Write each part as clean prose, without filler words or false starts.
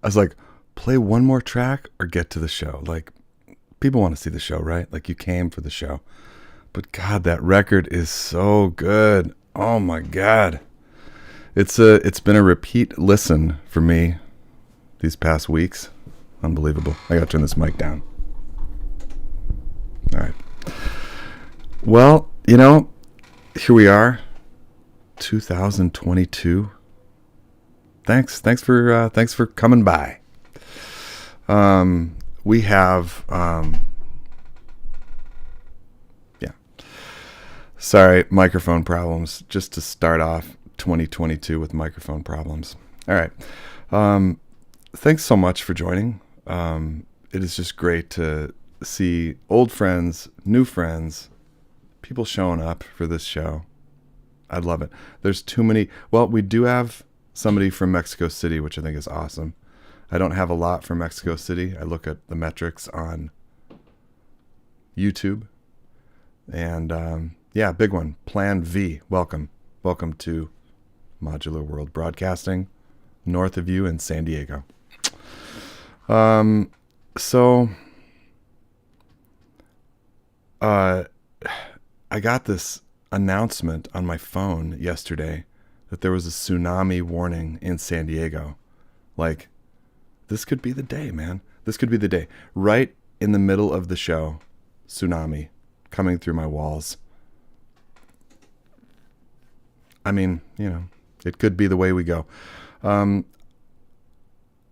I was like, play one more track or get to the show. Like, people want to see the show, right? Like, you came for the show. But God, that record is so good. Oh my God. It's been a repeat listen for me these past weeks. Unbelievable. I gotta turn this mic down. All right. Well, here we are, 2022. Thanks for coming by. We have yeah. Sorry, microphone problems. Just to start off 2022 with microphone problems. All right. Thanks so much for joining. It is just great to see old friends, new friends, people showing up for this show. I love it. There's too many. Well, we do have somebody from Mexico City, which I think is awesome. I don't have a lot from Mexico City. I look at the metrics on YouTube. And big one. Plan V. Welcome. Welcome to Modular World Broadcasting, north of you in San Diego. I got this announcement on my phone yesterday that there was a tsunami warning in San Diego. Like, this could be the day, man. This could be the day. Right in the middle of the show, tsunami coming through my walls. I mean, it could be the way we go.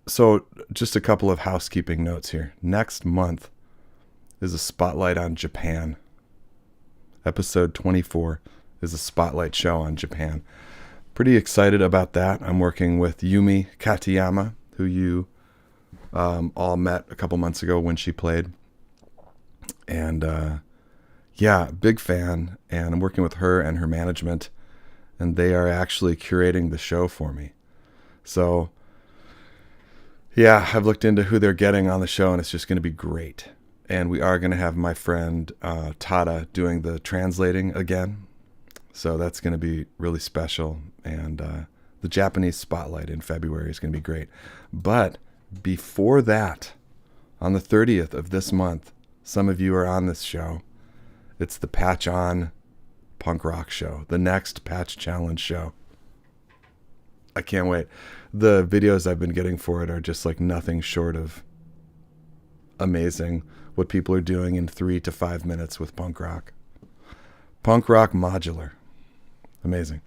So just a couple of housekeeping notes here. Next month is a spotlight on Japan. Episode 24 is a spotlight show on Japan. Pretty excited about that. I'm working with Yumi Katayama, who you all met a couple months ago when she played. And big fan. And I'm working with her and her management. And they are actually curating the show for me. So, yeah, I've looked into who they're getting on the show, and it's just going to be great. And we are going to have my friend Tada doing the translating again. So that's going to be really special. And the Japanese spotlight in February is going to be great. But before that, on the 30th of this month, some of you are on this show. It's the Patch On Punk Rock Show, the next Patch Challenge show. I can't wait. The videos I've been getting for it are just like nothing short of amazing. What people are doing in 3 to 5 minutes with punk rock. Punk rock modular. Amazing.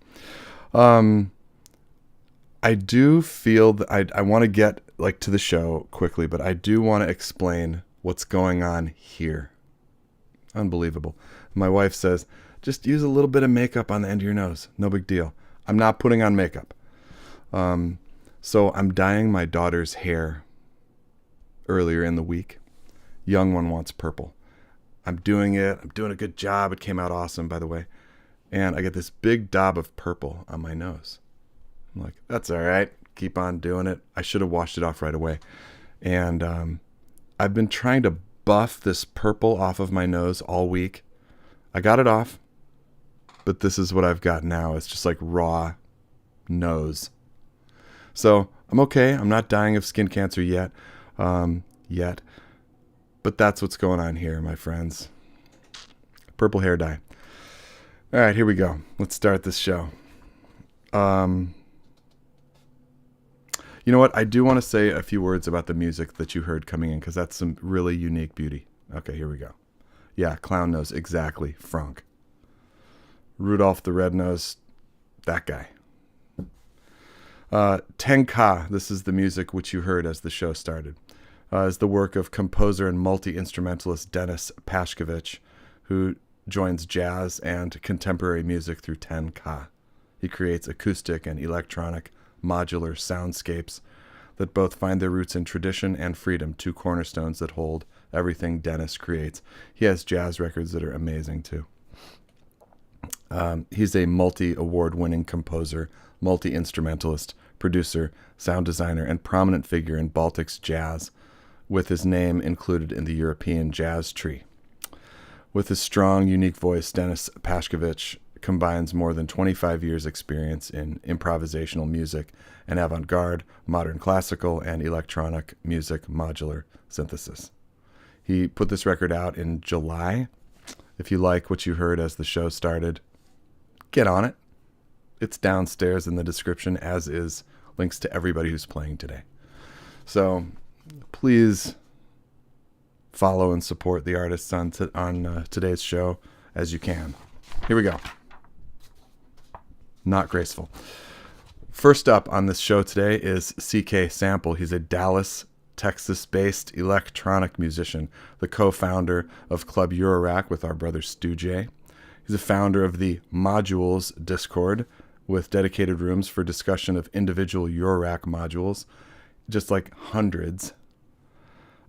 I do feel that I want to get to the show quickly, but I do want to explain what's going on here. Unbelievable. My wife says, just use a little bit of makeup on the end of your nose. No big deal. I'm not putting on makeup. So I'm dyeing my daughter's hair earlier in the week. Young one wants purple. I'm doing it. I'm doing a good job. It came out awesome, by the way. And I get this big daub of purple on my nose. I'm like, that's all right. Keep on doing it. I should have washed it off right away. And I've been trying to buff this purple off of my nose all week. I got it off, but this is what I've got now. It's just like raw nose. So I'm okay. I'm not dying of skin cancer yet. But that's what's going on here, my friends. Purple hair dye. All right, here we go. Let's start this show. You know what? I do want to say a few words about the music that you heard coming in, because that's some really unique beauty. Okay, here we go. Yeah, clown nose, exactly. Franck. Rudolph the Red-Nosed, that guy. Tenka, this is the music which you heard as the show started. Is the work of composer and multi-instrumentalist Denis Pashkovich, who joins jazz and contemporary music through Tenka. He creates acoustic and electronic modular soundscapes that both find their roots in tradition and freedom, two cornerstones that hold everything Denis creates. He has jazz records that are amazing too. He's a multi-award-winning composer, multi-instrumentalist, producer, sound designer, and prominent figure in Baltic's jazz, with his name included in the European jazz tree. With his strong, unique voice, Denis Pashkovich combines more than 25 years experience in improvisational music and avant-garde, modern classical, and electronic music modular synthesis. He put this record out in July. If you like what you heard as the show started, get on it. It's downstairs in the description, as is links to everybody who's playing today. So please follow and support the artists on today's show as you can. Here we go. Not graceful. First up on this show today is CK Sample. He's a Dallas, Texas-based electronic musician, the co-founder of Club Eurorack with our brother Stu J. He's a founder of the Modules Discord, with dedicated rooms for discussion of individual Eurorack modules, just like hundreds,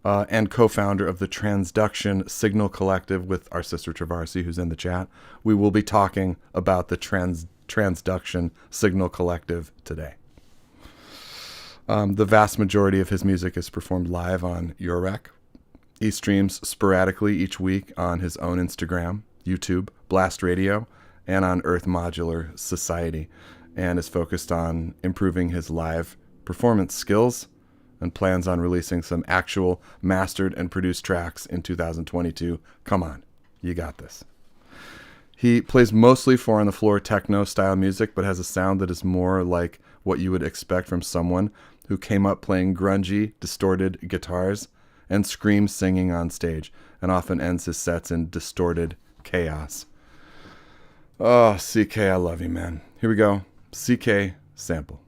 and co-founder of the Transduction Signal Collective with our sister Travarsi, who's in the chat. We will be talking about the Transduction Signal Collective today. The vast majority of his music is performed live on Eurorack. He streams sporadically each week on his own Instagram, YouTube, Blast Radio, and on Earth Modular Society, and is focused on improving his live performance skills and plans on releasing some actual mastered and produced tracks in 2022. Come on, you got this. He plays mostly four-on-the-floor techno-style music, but has a sound that is more like what you would expect from someone who came up playing grungy, distorted guitars and screams singing on stage, and often ends his sets in distorted chaos. Oh, CK, I love you, man. Here we go. CK Sample.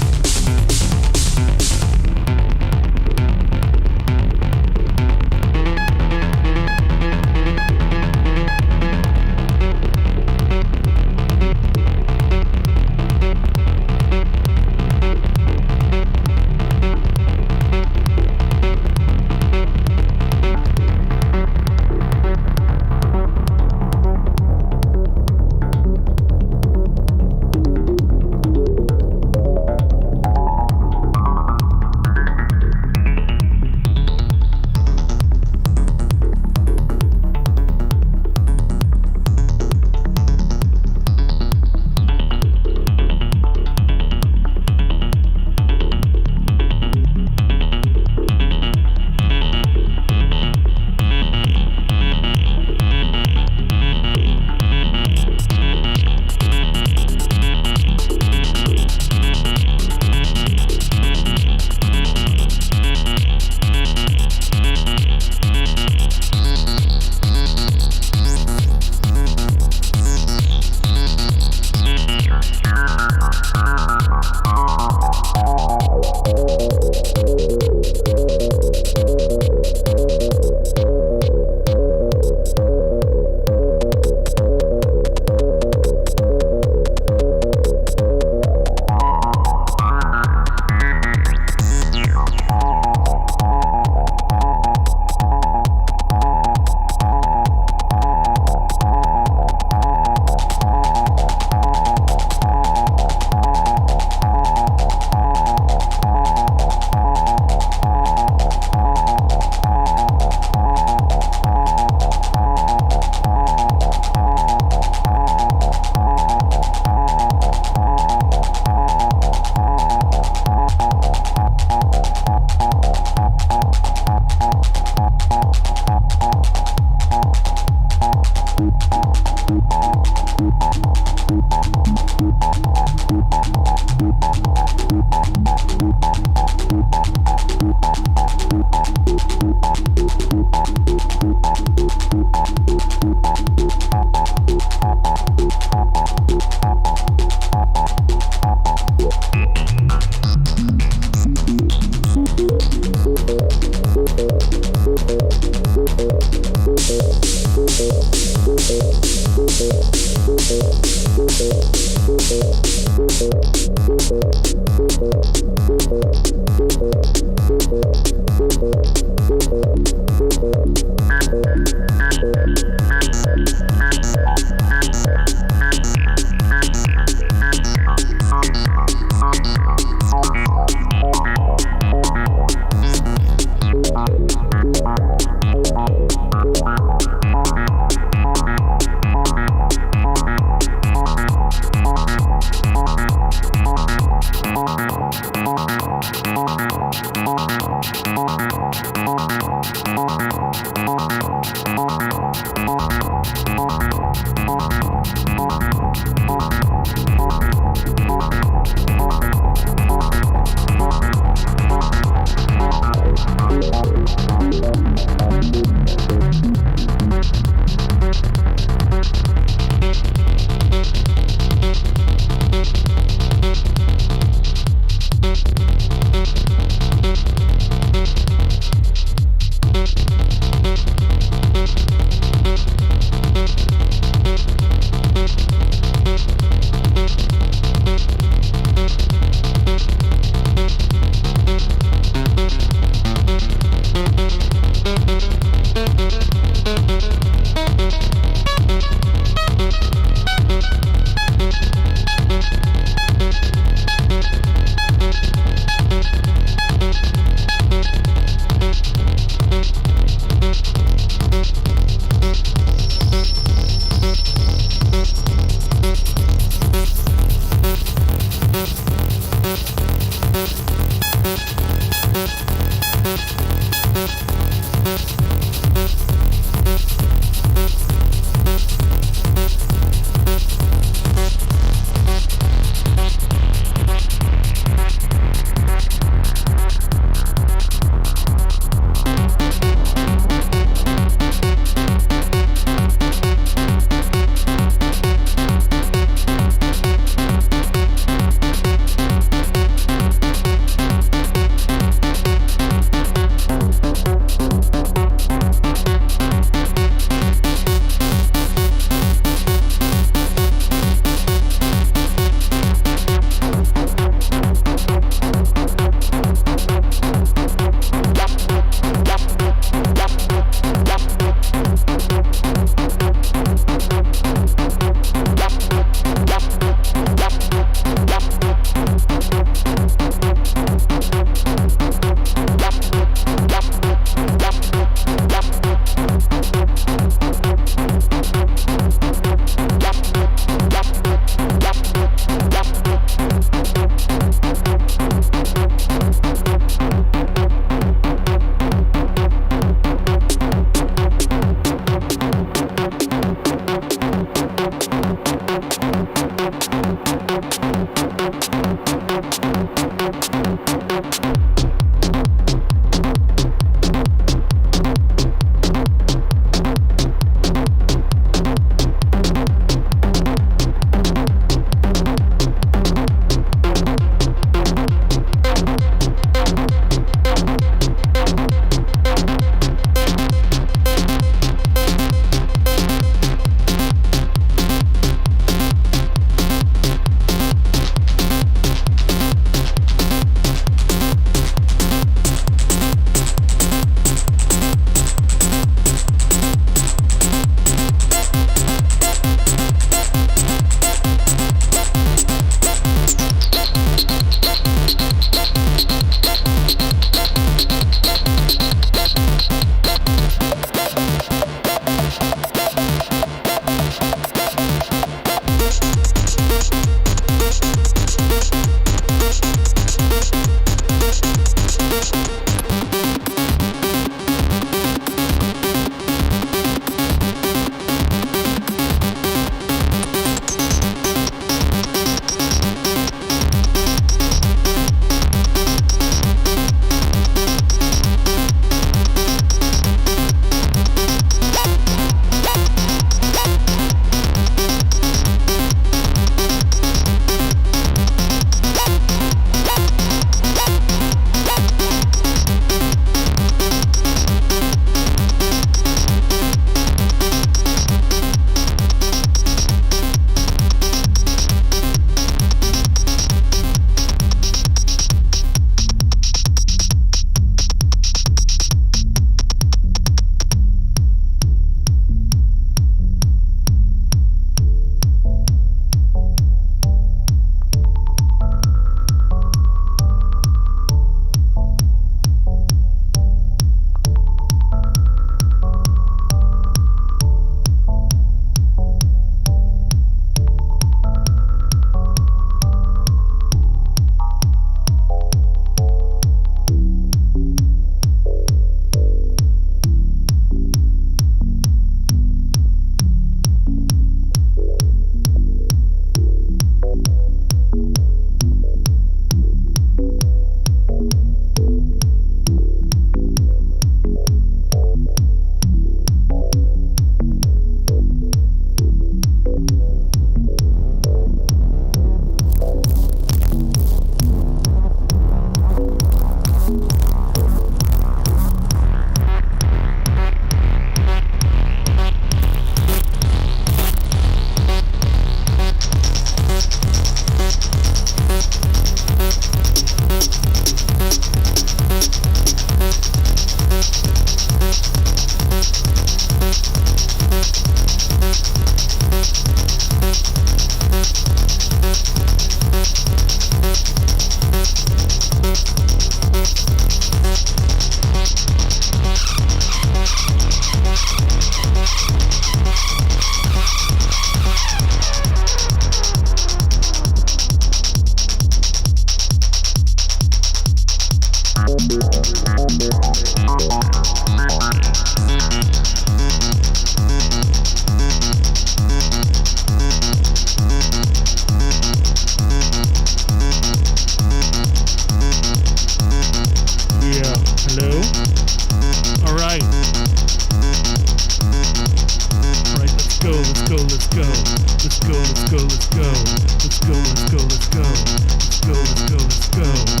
let's go, let's go, let's go, let's go, let's go, let's go, let's go, let's go, let's go, let's go, let's go,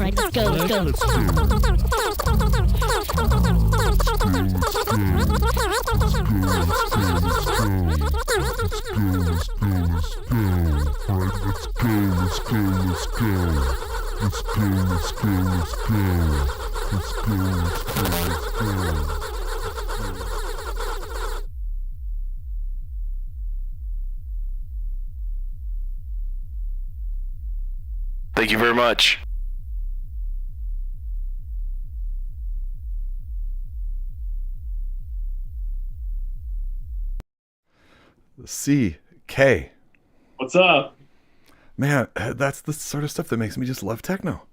right, let's go, let's go, let's Thank you very much. CK. What's up? Man, that's the sort of stuff that makes me just love techno.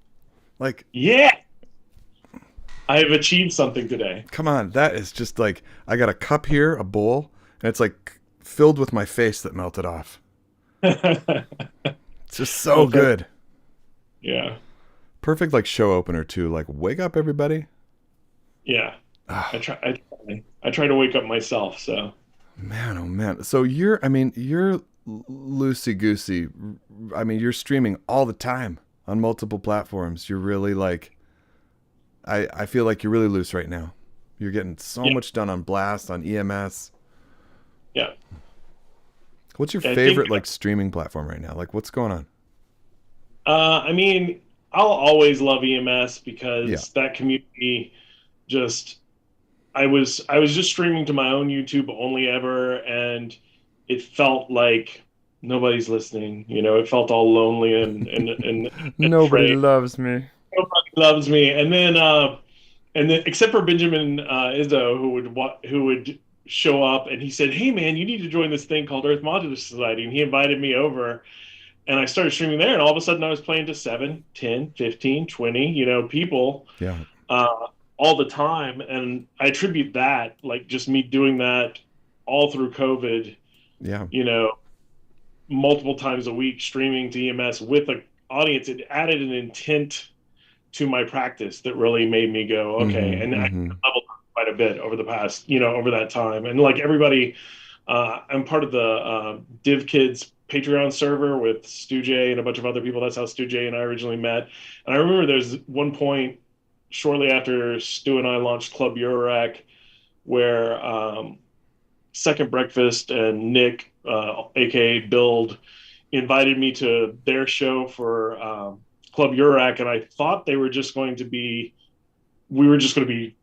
Like, yeah, I have achieved something today. Come on, that is just like, I got a cup here, a bowl, and it's like filled with my face that melted off. It's just so good. Yeah. Perfect, like, show opener too. Like, wake up, everybody. Yeah. I try to wake up myself. So. Man, oh man. So you're loosey goosey. I mean, you're streaming all the time on multiple platforms. You're really like, I feel like you're really loose right now. You're getting so much done on Blast, on EMS. Yeah. What's your favorite like streaming platform right now? Like, what's going on? I mean, I'll always love EMS because that community just, I was just streaming to my own YouTube only ever, and it felt like nobody's listening. You know, it felt all lonely and Nobody afraid. loves me. Nobody loves me. And then except for Benjamin Izzo, who would show up, and he said, "Hey man, you need to join this thing called Earth Modular Society," and he invited me over. and I started streaming there, and all of a sudden I was playing to 7, 10, 15, 20, people Yeah. uh, all the time. And I attribute that, like just me doing that all through COVID, Yeah. you know, multiple times a week, streaming to EMS with an audience. It added an intent to my practice that really made me go, okay. Mm-hmm. And I Mm-hmm. leveled up quite a bit over the past, over that time. And like everybody, I'm part of the Div Kids Patreon server with Stu J and a bunch of other people. That's how Stu J and I originally met. And I remember there's one point shortly after Stu and I launched Club Eurorack where Second Breakfast and Nick, aka Build, invited me to their show for Club Eurorack, and I thought they were just going to be, we were just going to be,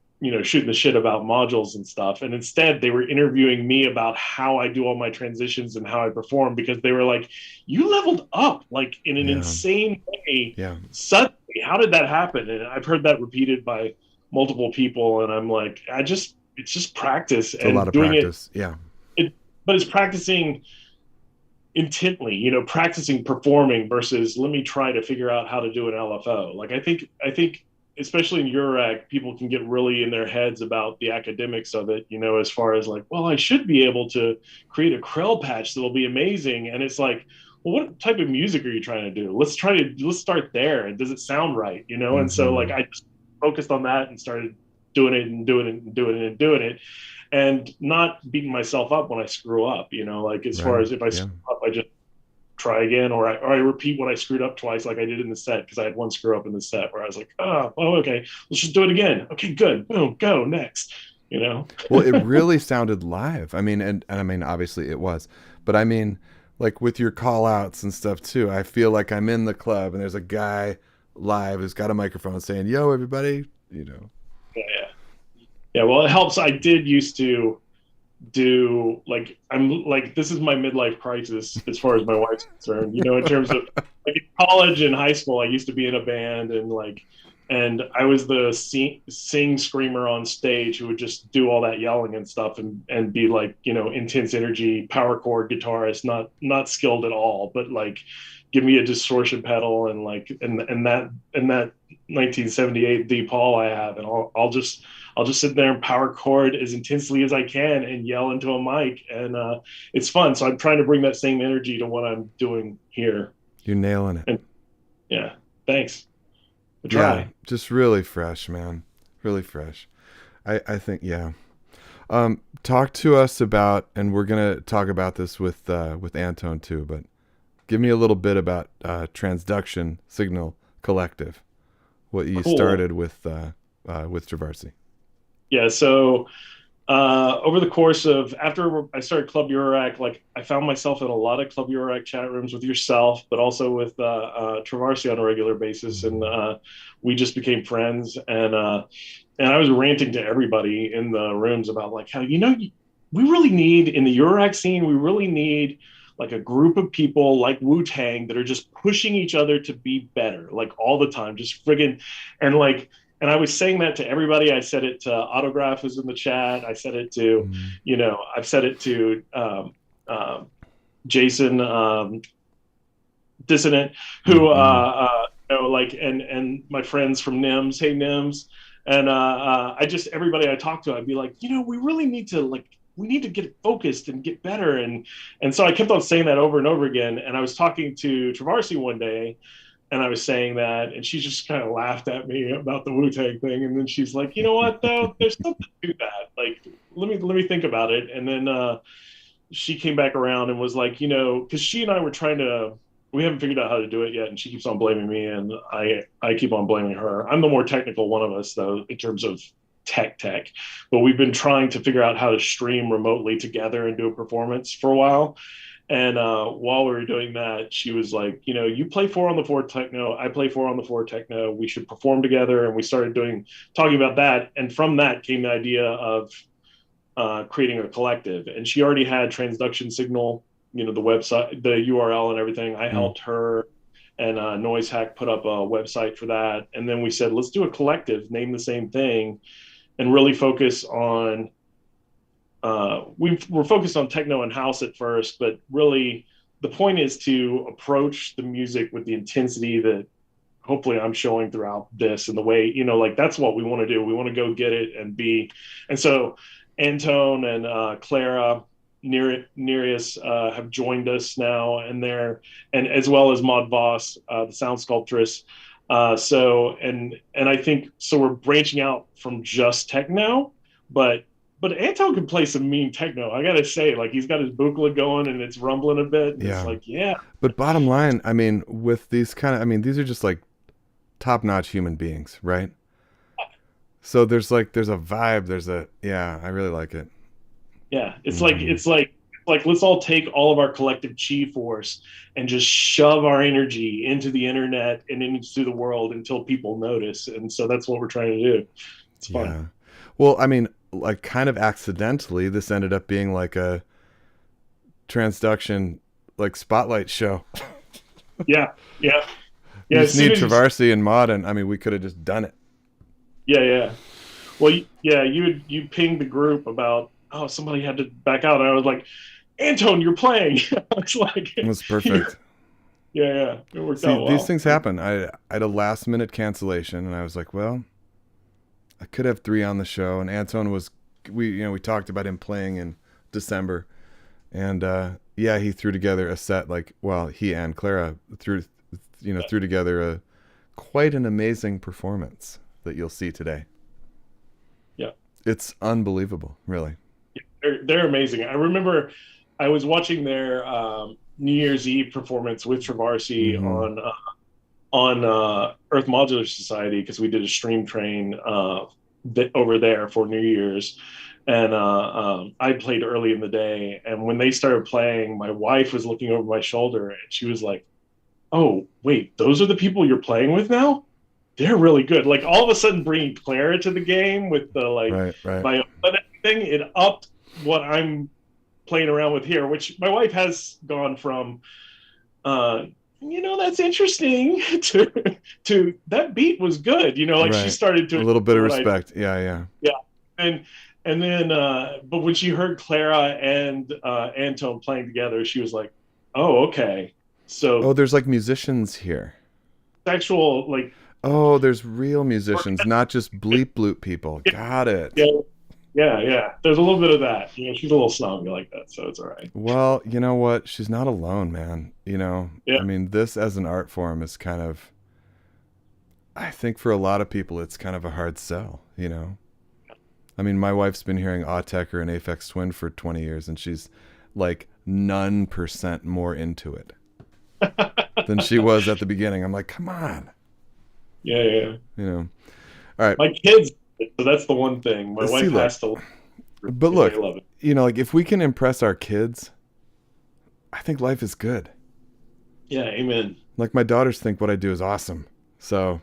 shooting the shit about modules and stuff. And instead, they were interviewing me about how I do all my transitions and how I perform, because they were like, "You leveled up like in an Yeah. insane way Yeah. suddenly. How did that happen?" And I've heard that repeated by multiple people, and I'm like, it's just practice It's a lot and of doing it. practice. Yeah. But it's practicing intently, practicing performing versus let me try to figure out how to do an LFO. Like I think especially in Eurorack, people can get really in their heads about the academics of it, as far as like, well, I should be able to create a Krell patch that'll be amazing. And it's like, well, what type of music are you trying to do? Let's start there. And does it sound right? And so like Mm-hmm. I just focused on that and started doing it and doing it and doing it and doing it, and not beating myself up when I screw up, like as far Right. as if I Yeah. screw up, I just try again, or I repeat what I screwed up twice, like I did in the set, because I had one screw up in the set where I was like, oh, okay, let's just do it again. Okay, good, boom, go next. Well, it really sounded live. I mean, and I mean, obviously it was, but I mean, like with your call outs and stuff too, I feel like I'm in the club and there's a guy live who's got a microphone saying, "Yo, everybody," Yeah, yeah. Well, it helps. I did used to do like, I'm like, this is my midlife crisis as far as my wife's concerned, in terms of like in college and high school I used to be in a band, and I was the sing screamer on stage who would just do all that yelling and stuff, and be like, intense energy power chord guitarist, not skilled at all, but like give me a distortion pedal and like and that 1978 D Paul I have, and I'll just sit there and power chord as intensely as I can and yell into a mic, and it's fun. So I'm trying to bring that same energy to what I'm doing here. you're nailing it. And yeah, thanks. I Yeah, try. just really fresh, man. Really fresh. I think, yeah. Talk to us about, and we're gonna talk about this with Anton too, but give me a little bit about Transduction Signal Collective, what you Cool. started with Traversy. Yeah. So over the course of after I started Club Eurorack, like I found myself in a lot of Club Eurorack chat rooms with yourself, but also with Traversy on a regular basis, and we just became friends. And I was ranting to everybody in the rooms about like how we really need in the Eurorack scene, we really need like a group of people like Wu-Tang that are just pushing each other to be better, like all the time, just friggin' and like. And I was saying that to everybody. I said it to Autograph, who's in the chat. I said it to, I've said it to Jason Dissonant, who, like, and my friends from NIMS. Hey, NIMS. And I just, everybody I talk to, I'd be like, we really need to, like, we need to get focused and get better. And so I kept on saying that over and over again. And I was talking to Traversy one day, and I was saying that, and she just kind of laughed at me about the Wu-Tang thing. And then she's like, you know what, though? There's something to that. Like, let me think about it. And then she came back around and was like, because she and I were we haven't figured out how to do it yet. And she keeps on blaming me, and I keep on blaming her. I'm the more technical one of us, though, in terms of tech. But we've been trying to figure out how to stream remotely together and do a performance for a while. And while we were doing that, she was like, you play 4 on the 4 techno, I play 4 on the 4 techno. We should perform together. And we started talking about that. And from that came the idea of creating a collective. And she already had Transduction Signal, the website, the URL and everything. I helped her and Noise Hack put up a website for that. And then we said, let's do a collective, name the same thing, and really focus on we're focused on techno and house at first, but really the point is to approach the music with the intensity that hopefully I'm showing throughout this, and the way, like that's what we want to do. We want to go get it and be. And so Anton and Clara Nireus have joined us now, and as well as Maud Voss, the sound sculptress. And I think so we're branching out from just techno, but Anton can play some mean techno. I gotta say, like he's got his buchla going and it's rumbling a bit. And Yeah. It's like, yeah. But bottom line, I mean, with these these are just like top-notch human beings, right? So there's a vibe. I really like it. Yeah, it's like let's all take all of our collective chi force and just shove our energy into the internet and into the world until people notice. And so that's what we're trying to do. It's fun. Yeah. Well, I mean, like kind of accidentally, this ended up being like a transduction, like spotlight show. Yeah. You just need Travarsi and Maud, and I mean, we could have just done it. Yeah. Well, you pinged the group about, oh, somebody had to back out, and I was like, Anton, you're playing. It's like it was perfect. Yeah, it worked out well. These things happen. I had a last minute cancellation, and I was like, well, I could have 3 on the show, and Anton we talked about him playing in December, and he threw together a set he and Clara threw together quite an amazing performance that you'll see today. Yeah, it's unbelievable, really. They're amazing. I remember I was watching their New Year's Eve performance with Travarsi on Earth Modular Society, because we did a stream train over there for New Year's, and I played early in the day. And when they started playing, my wife was looking over my shoulder, and she was like, "Oh, wait, those are the people you're playing with now? They're really good." Like all of a sudden, bringing Clara to the game with the my and everything, it upped what I'm playing around with here, which my wife has gone from, that's interesting to that beat was good. She started to a little bit of respect. Yeah. And then, but when she heard Clara and Anton playing together, she was like, "Oh, okay." So there's like musicians here. Actual there's real musicians, not just bleep bloop people. Got it. Yeah. There's a little bit of that. She's a little snobby like that, so it's all right. Well, you know what? She's not alone, man. Yeah. I mean, this as an art form is kind of, I think for a lot of people, it's kind of a hard sell, I mean, my wife's been hearing Autechre and Aphex Twin for 20 years, and she's like none % more into it than she was at the beginning. I'm like, come on. Yeah. All right. My kids, so that's the one thing. My wife has to. But look, love it. Like if we can impress our kids, I think life is good. Yeah, amen. Like my daughters think what I do is awesome. So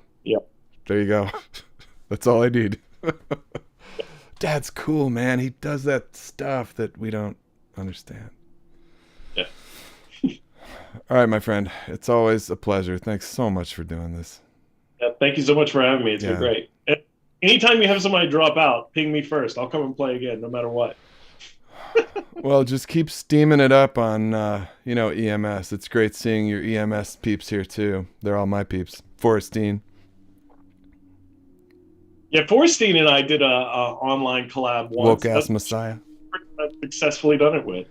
there you go. That's all I need. Dad's cool, man. He does that stuff that we don't understand. Yeah. All right, my friend. It's always a pleasure. Thanks so much for doing this. Yeah, thank you so much for having me. It's been great. Anytime you have somebody drop out, ping me first. I'll come and play again, no matter what. Well, just keep steaming it up on, EMS. It's great seeing your EMS peeps here, too. They're all my peeps. Forrestine. Yeah, Forrestine and I did a online collab once. Woke-ass Messiah. I've successfully done it with.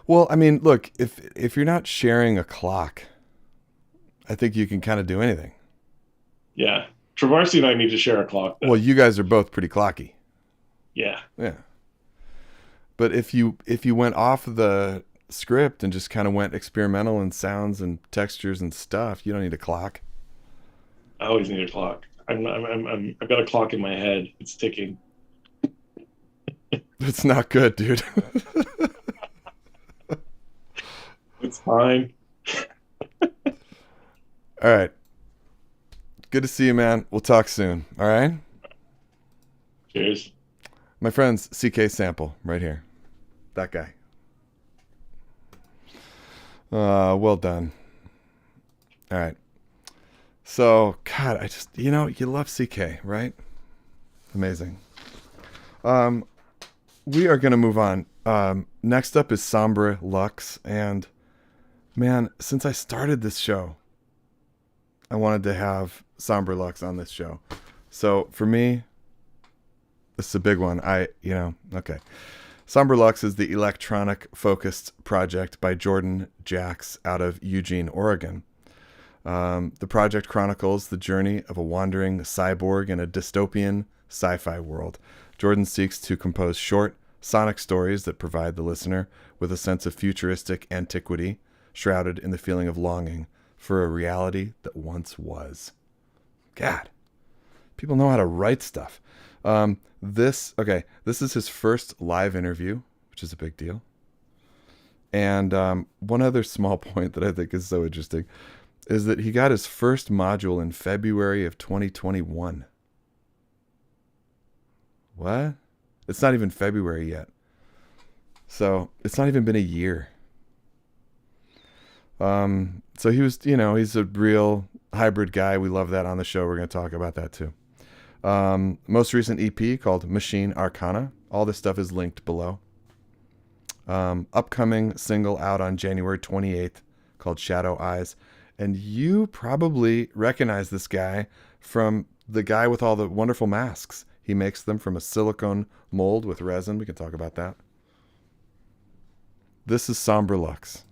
Well, I mean, look, if you're not sharing a clock, I think you can kind of do anything. Yeah. Travarsi and I need to share a clock, though. Well, you guys are both pretty clocky. Yeah. But if you went off the script and just kind of went experimental in sounds and textures and stuff, you don't need a clock. I always need a clock. I've got a clock in my head. It's ticking. It's not good, dude. It's fine. All right. Good to see you, man. We'll talk soon. All right? Cheers. My friend's CK Sample right here. That guy. Well done. All right. So, God, I just, you love CK, right? Amazing. We are going to move on. Next up is Sombre Lux, and Man, since I started this show, I wanted to have Sombre Lux on this show. So for me, this is a big one. Okay. Sombre Lux is the electronic-focused project by Jordan Jacks out of Eugene, Oregon. The project chronicles the journey of a wandering cyborg in a dystopian sci-fi world. Jordan seeks to compose short, sonic stories that provide the listener with a sense of futuristic antiquity, shrouded in the feeling of longing for a reality that once was. God, people know how to write stuff. This is his first live interview, which is a big deal. And one other small point that I think is so interesting is that he got his first module in February of 2021. What? It's not even February yet. So it's not even been a year. So he was, he's a real hybrid guy. We love that on the show. We're going to talk about that too. Most recent EP called Machine Arcana. All this stuff is linked below. Upcoming single out on January 28th called Shadow Eyes. And you probably recognize this guy from the guy with all the wonderful masks. He makes them from a silicone mold with resin. We can talk about that. This is Sombre Lux.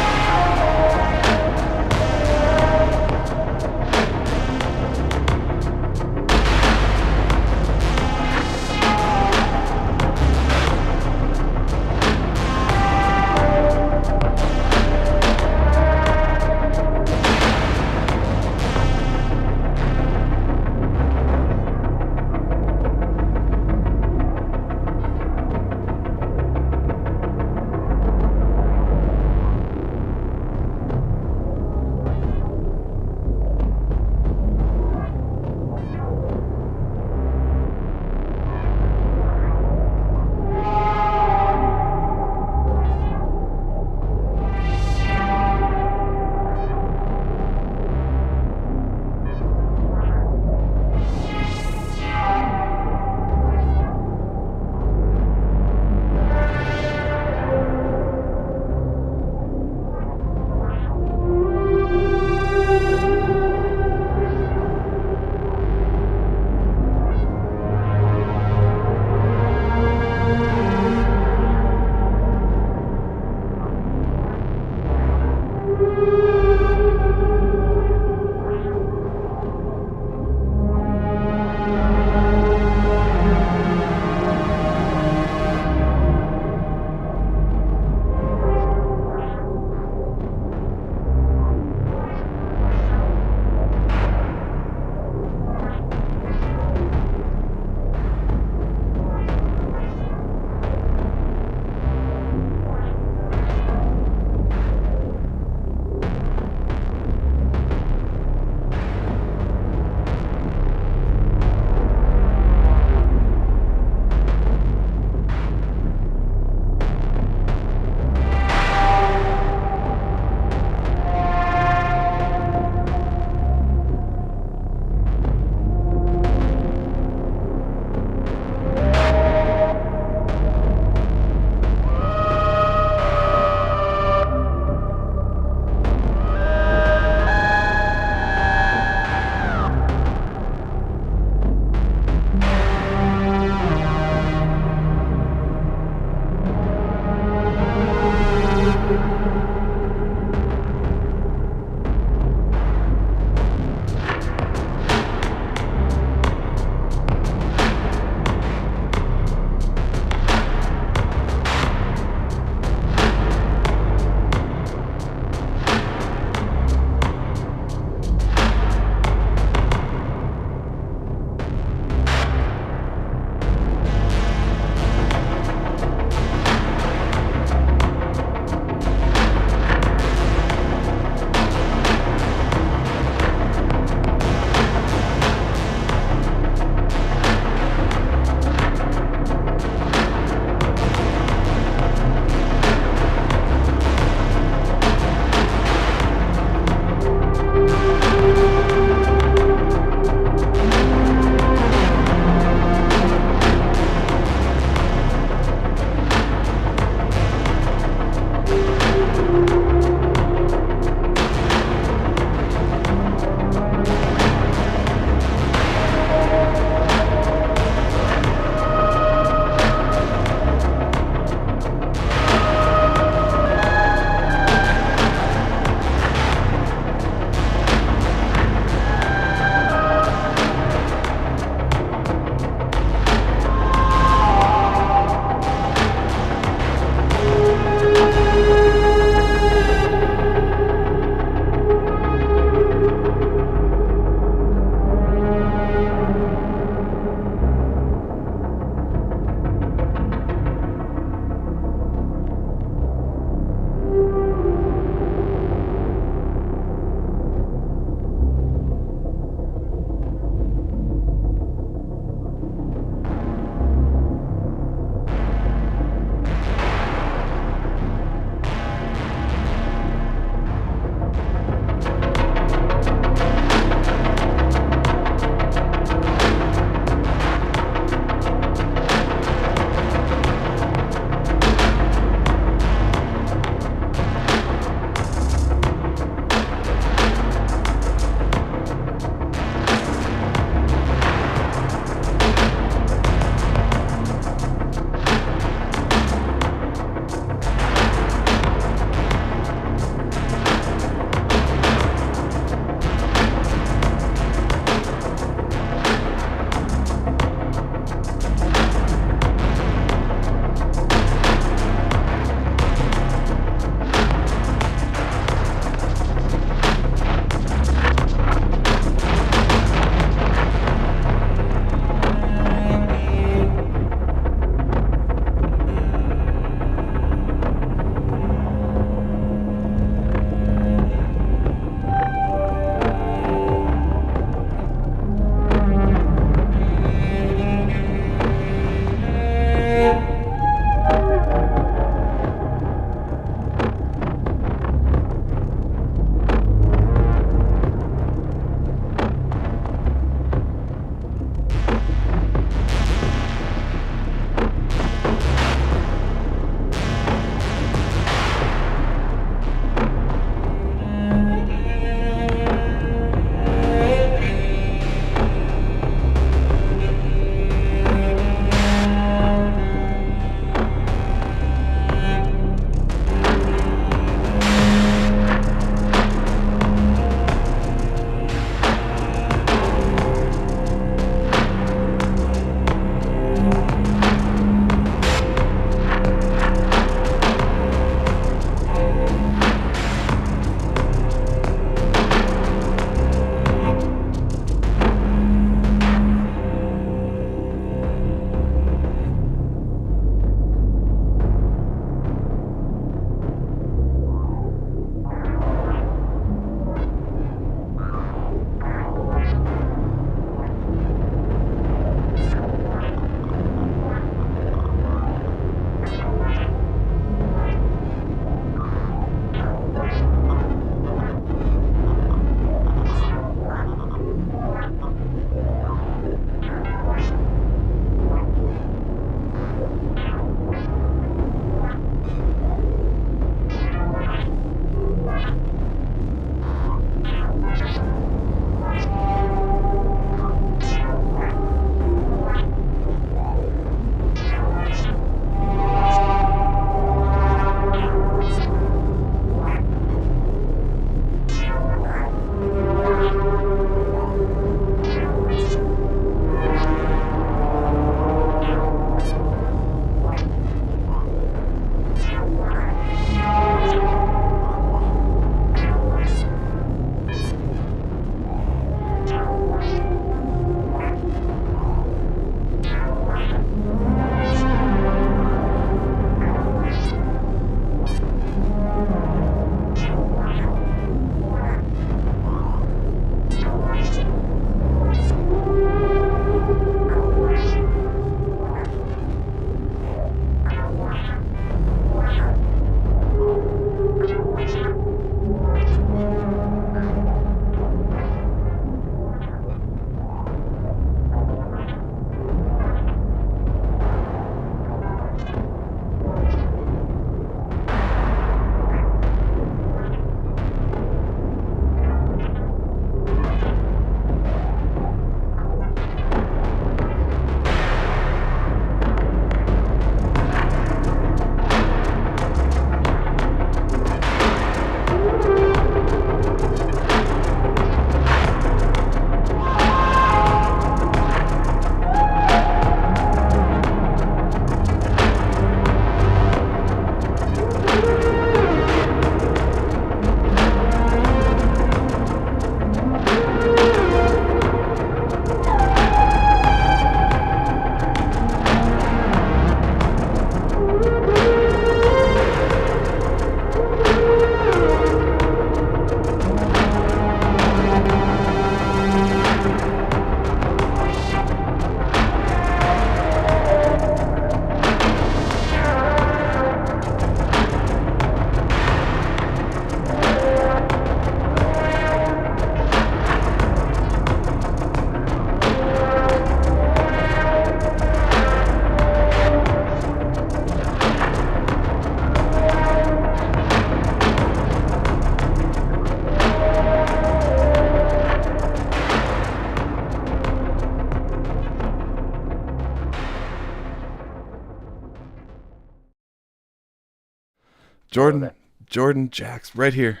Jordan Jax, right here.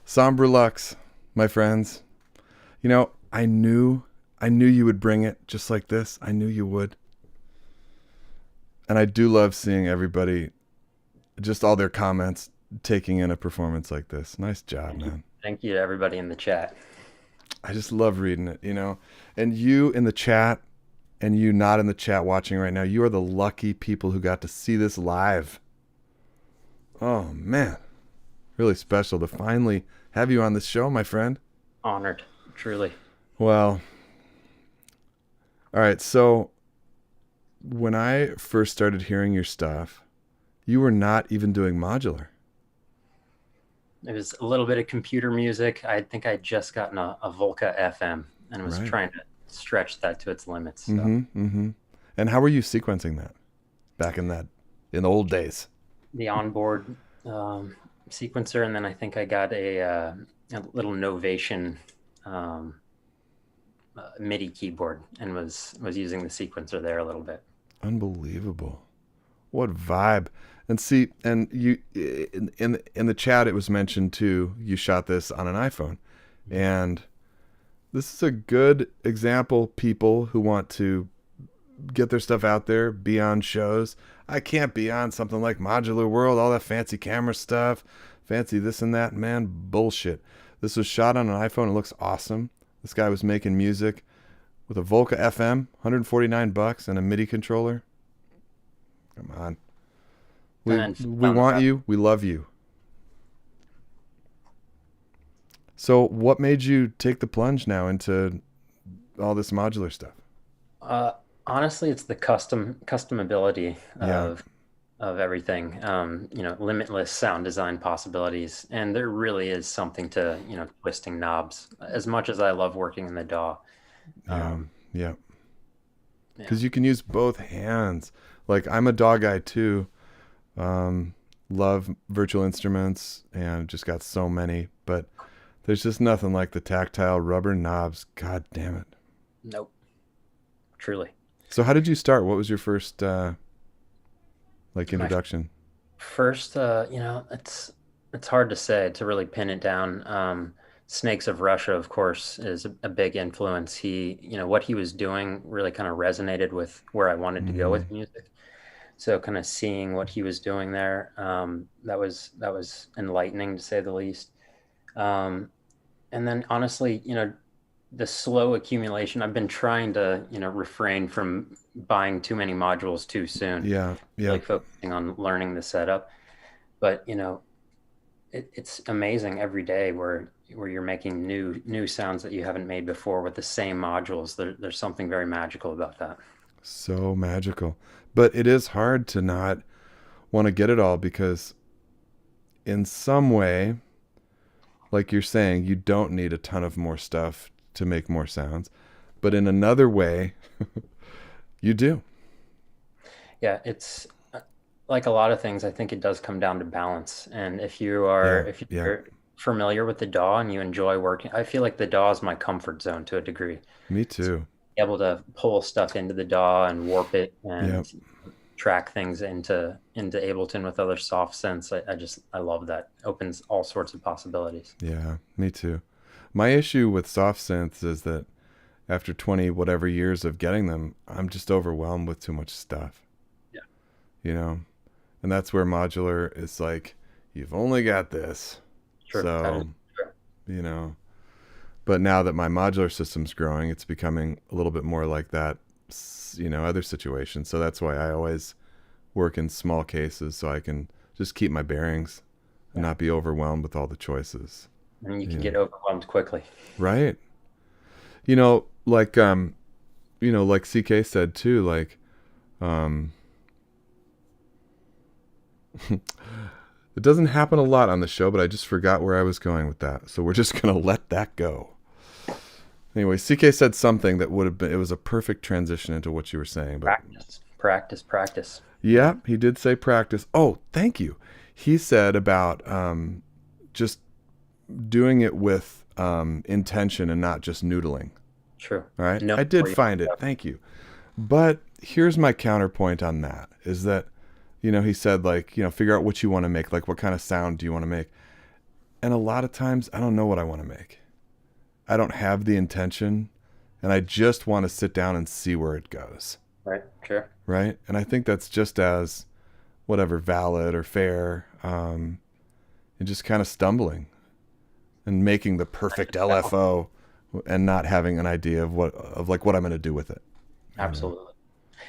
Sombre Lux, my friends. You know, I knew you would bring it just like this. I knew you would. And I do love seeing everybody, just all their comments, taking in a performance like this. Nice job, man. Thank you to everybody in the chat. I just love reading it, you know. And you in the chat, and you not in the chat watching right now, you are the lucky people who got to see this live. Oh, man. Really special to finally have you on this show, my friend. Honored, truly. Well, all right, so when I first started hearing your stuff, you were not even doing modular. It was a little bit of computer music. I think I'd just gotten a Volca FM and was trying to stretch that to its limits. So. And how were you sequencing that back in the old days? The onboard sequencer, and then I think I got a little Novation MIDI keyboard and was using the sequencer there a little bit. Unbelievable. What vibe. And see, and you in the chat it was mentioned too, you shot this on an iPhone. And this is a good example, people who want to get their stuff out there, be on shows. I can't be on something like Modular World, all that fancy camera stuff, fancy this and that, man, bullshit. This was shot on an iPhone. It looks awesome. This guy was making music with a Volca FM, $149 and a MIDI controller. Come on. We want you. We love you. So what made you take the plunge now into all this modular stuff? Honestly, it's the customability of everything. You know, limitless sound design possibilities, and there really is something to twisting knobs. As much as I love working in the DAW, because you can use both hands. Like I'm a DAW guy too. Love virtual instruments and just got so many, but there's just nothing like the tactile rubber knobs. God damn it. Nope. Truly. So how did you start? What was your first introduction? First, it's hard to say, to really pin it down. Snakes of Russia, of course, is a big influence. He, what he was doing really kind of resonated with where I wanted to go with music. So kind of seeing what he was doing there, that was enlightening to say the least. And then honestly, the slow accumulation, I've been trying to, refrain from buying too many modules too soon. Yeah. Like focusing on learning the setup. But, it's amazing every day where you're making new sounds that you haven't made before with the same modules. There's something very magical about that. So magical. But it is hard to not want to get it all, because in some way, like you're saying, you don't need a ton of more stuff to make more sounds. But in another way, you do. Yeah, it's like a lot of things. I think it does come down to balance. And if you're familiar with the DAW and you enjoy working, I feel like the DAW is my comfort zone to a degree. Me too. Able to pull stuff into the DAW and warp it and track things into Ableton with other soft synths. I love that. Opens all sorts of possibilities. Yeah, me too. My issue with soft synths is that after 20 whatever years of getting them, I'm just overwhelmed with too much stuff. Yeah. And that's where modular is like, you've only got this. Sure. So, but now that my modular system's growing, it's becoming a little bit more like that, other situations. So that's why I always work in small cases, so I can just keep my bearings and not be overwhelmed with all the choices. And you can get overwhelmed quickly. Right. Like CK said too, like, it doesn't happen a lot on the show, but I just forgot where I was going with that. So we're just going to let that go. Anyway, CK said something that would have been, it was a perfect transition into what you were saying. But Practice. Yeah, he did say practice. Oh, thank you. He said about just doing it with intention and not just noodling. True. All right. I did find it. Thank you. But here's my counterpoint on that, is that, he said, like, figure out what you want to make. Like, what kind of sound do you want to make? And a lot of times I don't know what I want to make. I don't have the intention, and I just want to sit down and see where it goes. Right. Sure. Right. And I think that's just as whatever, valid or fair, and just kind of stumbling and making the perfect LFO and not having an idea of what I'm going to do with it. Absolutely.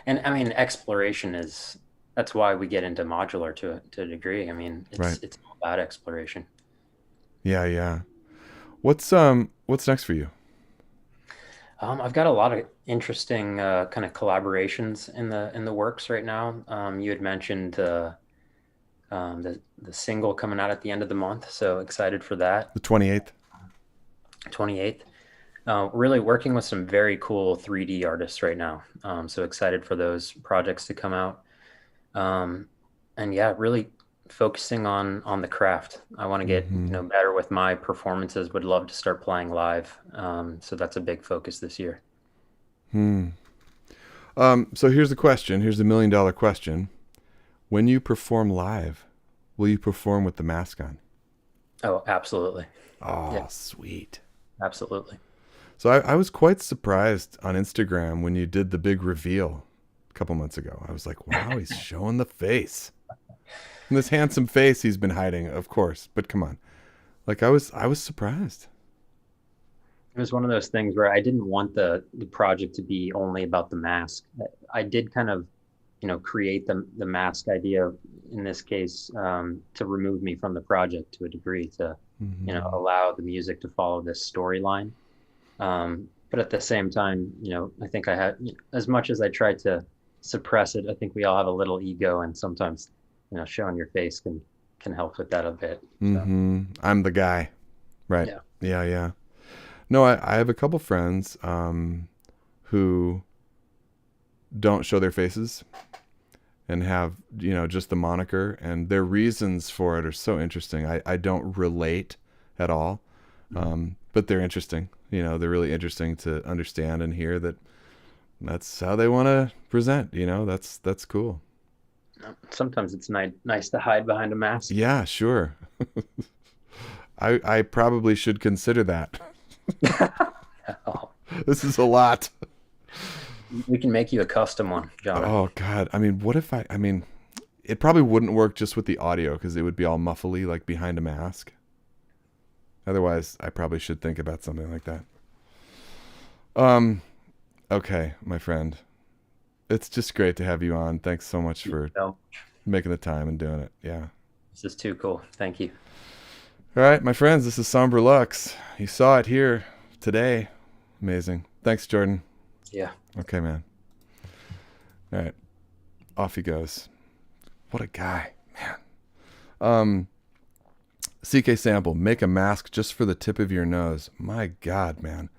And I mean, exploration that's why we get into modular to a degree. I mean, it's all about exploration. Yeah. Yeah. What's next for you? I've got a lot of interesting kind of collaborations in the works right now. You had mentioned the single coming out at the end of the month, so excited for that. The 28th. 28th. Really working with some very cool 3D artists right now. So excited for those projects to come out. And yeah, really focusing on the craft. I want to get better with my performances. Would love to start playing live. So that's a big focus this year. So here's the question. Here's the $1 million question. When you perform live, will you perform with the mask on? Oh, absolutely. Oh, yeah. Sweet. Absolutely. So I was quite surprised on Instagram when you did the big reveal a couple months ago. I was like, wow, he's showing the face. And this handsome face he's been hiding, of course. But come on. Like, I was surprised. It was one of those things where I didn't want the project to be only about the mask. I did kind of, create the mask idea in this case to remove me from the project to a degree to, allow the music to follow this storyline. But at the same time, I think I had, as much as I tried to suppress it, I think we all have a little ego, and sometimes, showing your face can help with that a bit. So. I'm the guy. Right. Yeah. No, I have a couple friends who don't show their faces and have, just the moniker, and their reasons for it are so interesting. I don't relate at all, but they're interesting. They're really interesting to understand and hear that that's how they want to present. That's cool. Sometimes it's nice to hide behind a mask. Yeah, sure. I probably should consider that. Oh. This is a lot. We can make you a custom one, John. Oh God. I mean, what if it probably wouldn't work just with the audio because it would be all muffly, like behind a mask. Otherwise, I probably should think about something like that. Okay, my friend. It's just great to have you on. Thanks so much for making the time and doing it. Yeah. This is too cool. Thank you. All right, my friends, this is Sombre Lux. You saw it here today. Amazing. Thanks, Jordan. Yeah. Okay, man. All right. Off he goes. What a guy, man. CK Sample, make a mask just for the tip of your nose. My God, man.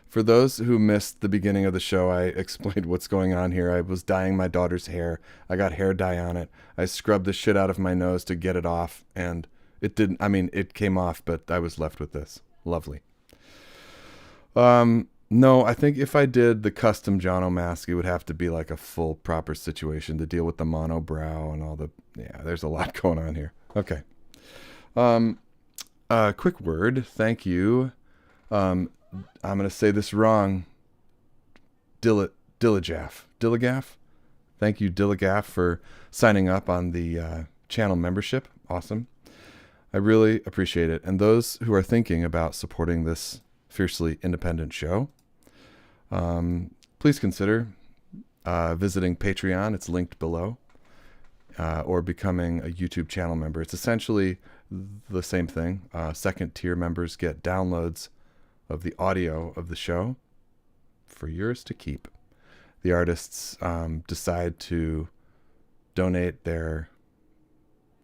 For those who missed the beginning of the show, I explained what's going on here. I was dyeing my daughter's hair. I got hair dye on it. I scrubbed the shit out of my nose to get it off, and it didn't, it came off, but I was left with this. Lovely. No, I think if I did the custom Jono mask, it would have to be like a full proper situation to deal with the monobrow and all there's a lot going on here. Okay. Quick word. Thank you. I'm going to say this wrong. Dilligaff. Thank you, Dilligaff, for signing up on the channel membership. Awesome. I really appreciate it. And those who are thinking about supporting this fiercely independent show, please consider visiting Patreon. It's linked below. Or becoming a YouTube channel member. It's essentially the same thing. Second tier members get downloads of the audio of the show for yours to keep. The artists decide to donate their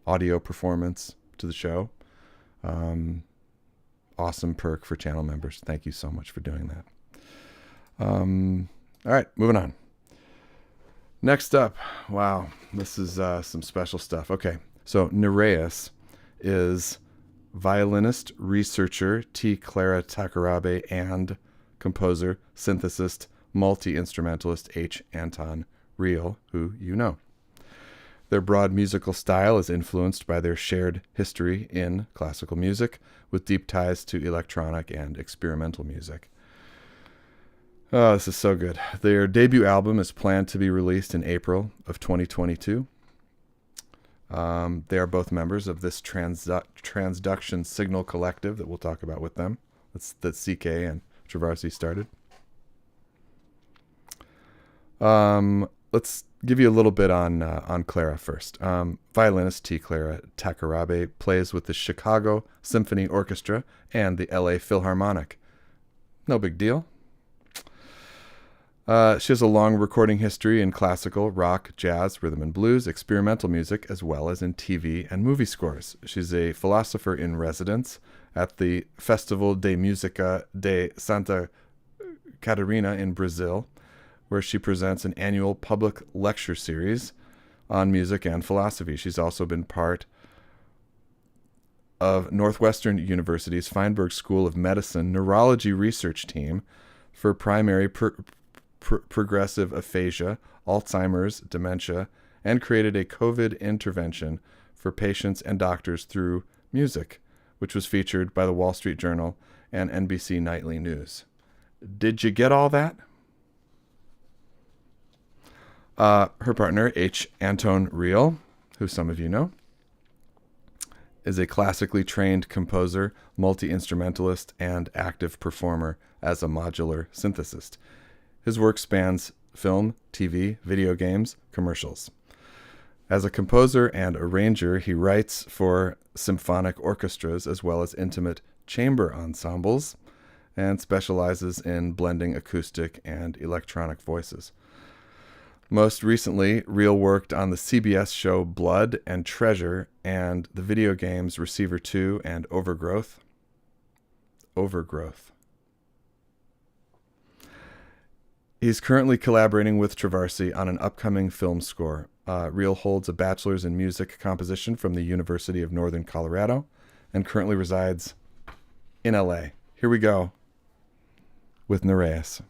audio performance to the show. Awesome perk for channel members. Thank you so much for doing that. All right, moving on. Next up, wow, this is some special stuff. Okay, so Nireus is violinist, researcher, Clara Takarabe, and composer, synthesist, multi-instrumentalist Anton Riehl, who you know. Their broad musical style is influenced by their shared history in classical music, with deep ties to electronic and experimental music. Oh, this is so good. Their debut album is planned to be released in April of 2022. They are both members of this transduction signal collective that we'll talk about with them. That CK and Travarsi started. Let's give you a little bit on Clara first. Violinist Clara Takarabe plays with the Chicago Symphony Orchestra and the LA Philharmonic. No big deal. She has a long recording history in classical, rock, jazz, rhythm and blues, experimental music, as well as in TV and movie scores. She's a philosopher in residence at the Festival de Música de Santa Catarina in Brazil, where she presents an annual public lecture series on music and philosophy. She's also been part of Northwestern University's Feinberg School of Medicine neurology research team for primary progressive aphasia, Alzheimer's, dementia, and created a COVID intervention for patients and doctors through music, which was featured by the Wall Street Journal and NBC Nightly News. Did you get all that? Her partner, Anton Riehl, who some of you know, is a classically trained composer, multi-instrumentalist, and active performer as a modular synthesist. His work spans film, TV, video games, commercials. As a composer and arranger, he writes for symphonic orchestras as well as intimate chamber ensembles and specializes in blending acoustic and electronic voices. Most recently, Riehl worked on the CBS show Blood and Treasure and the video games Receiver 2 and Overgrowth. He's currently collaborating with Travarsi on an upcoming film score. Riehl holds a bachelor's in music composition from the University of Northern Colorado and currently resides in LA. Here we go with Nireus.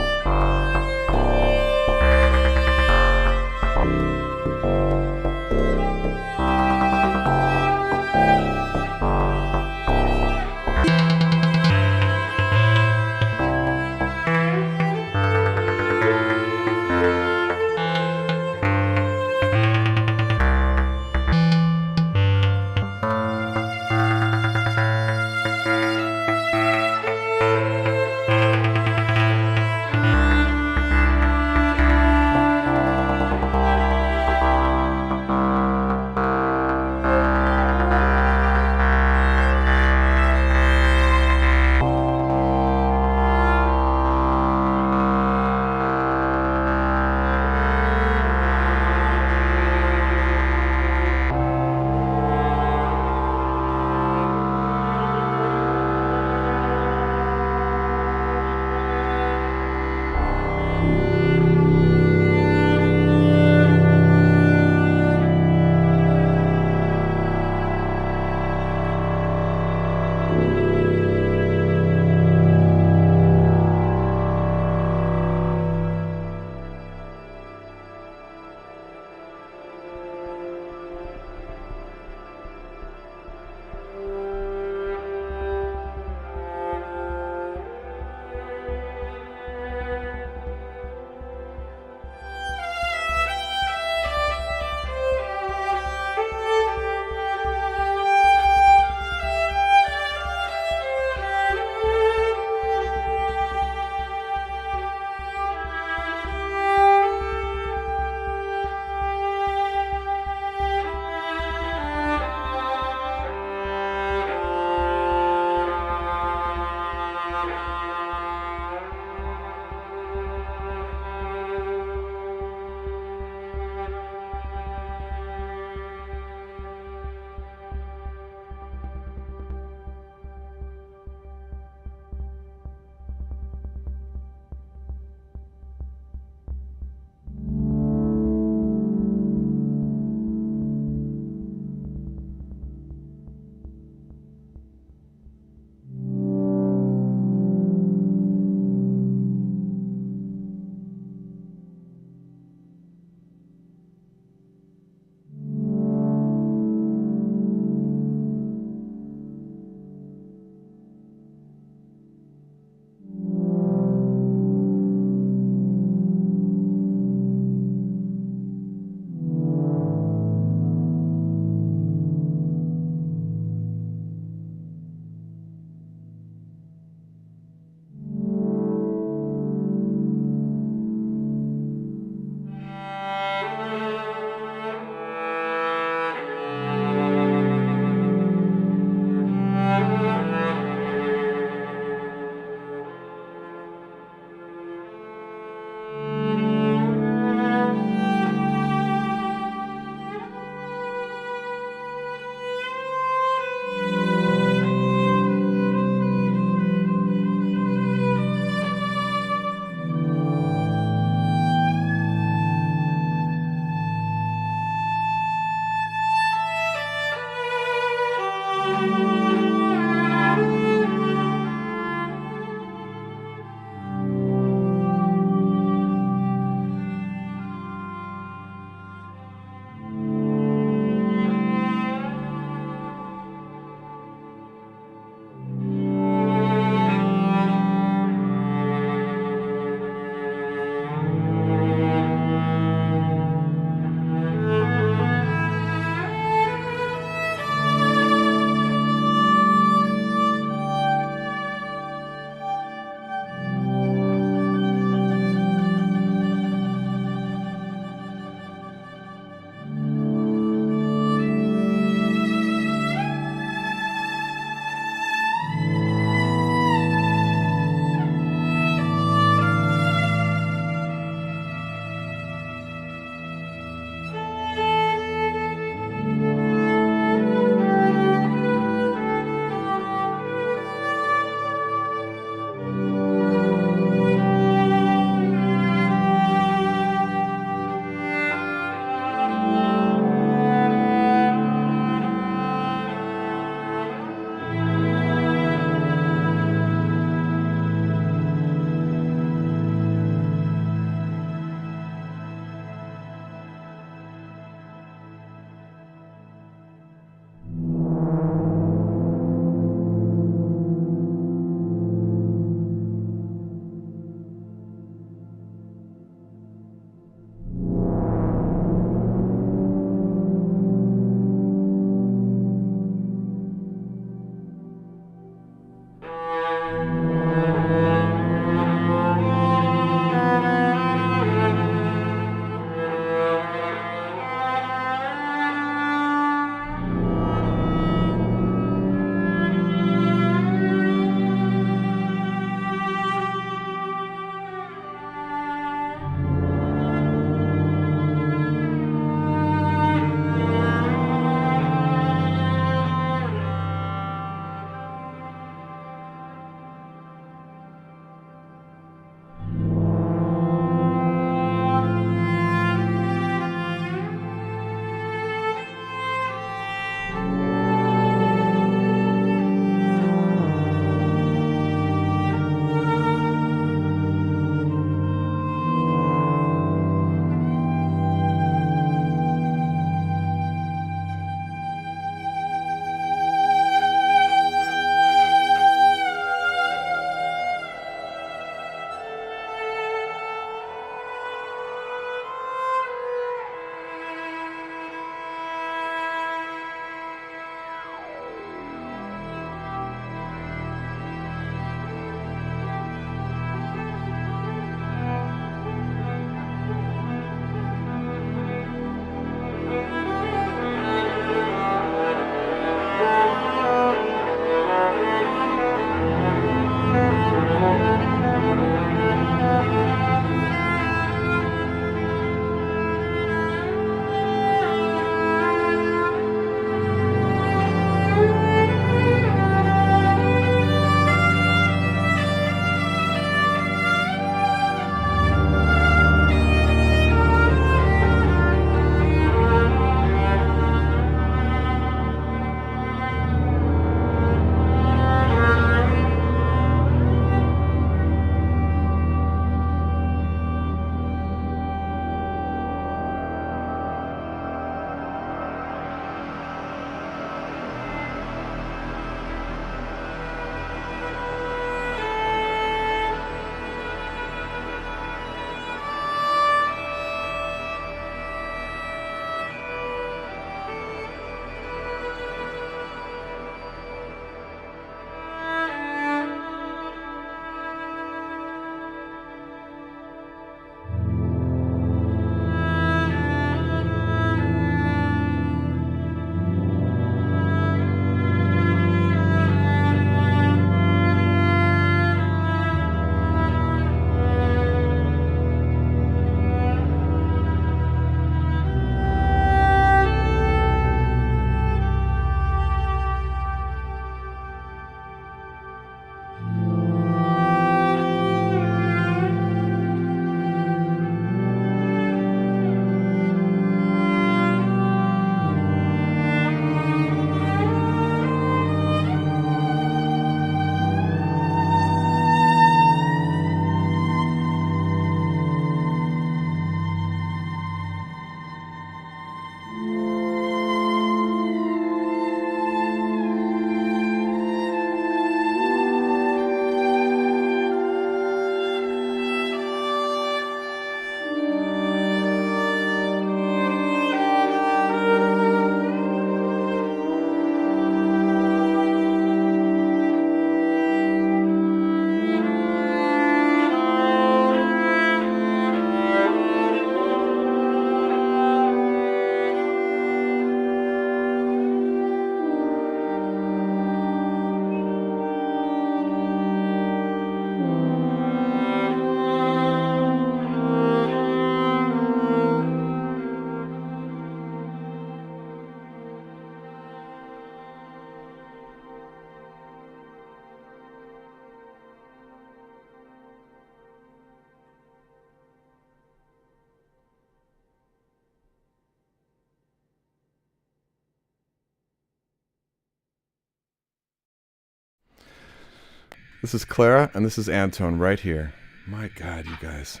This is Clara, and this is Anton right here. My God, you guys.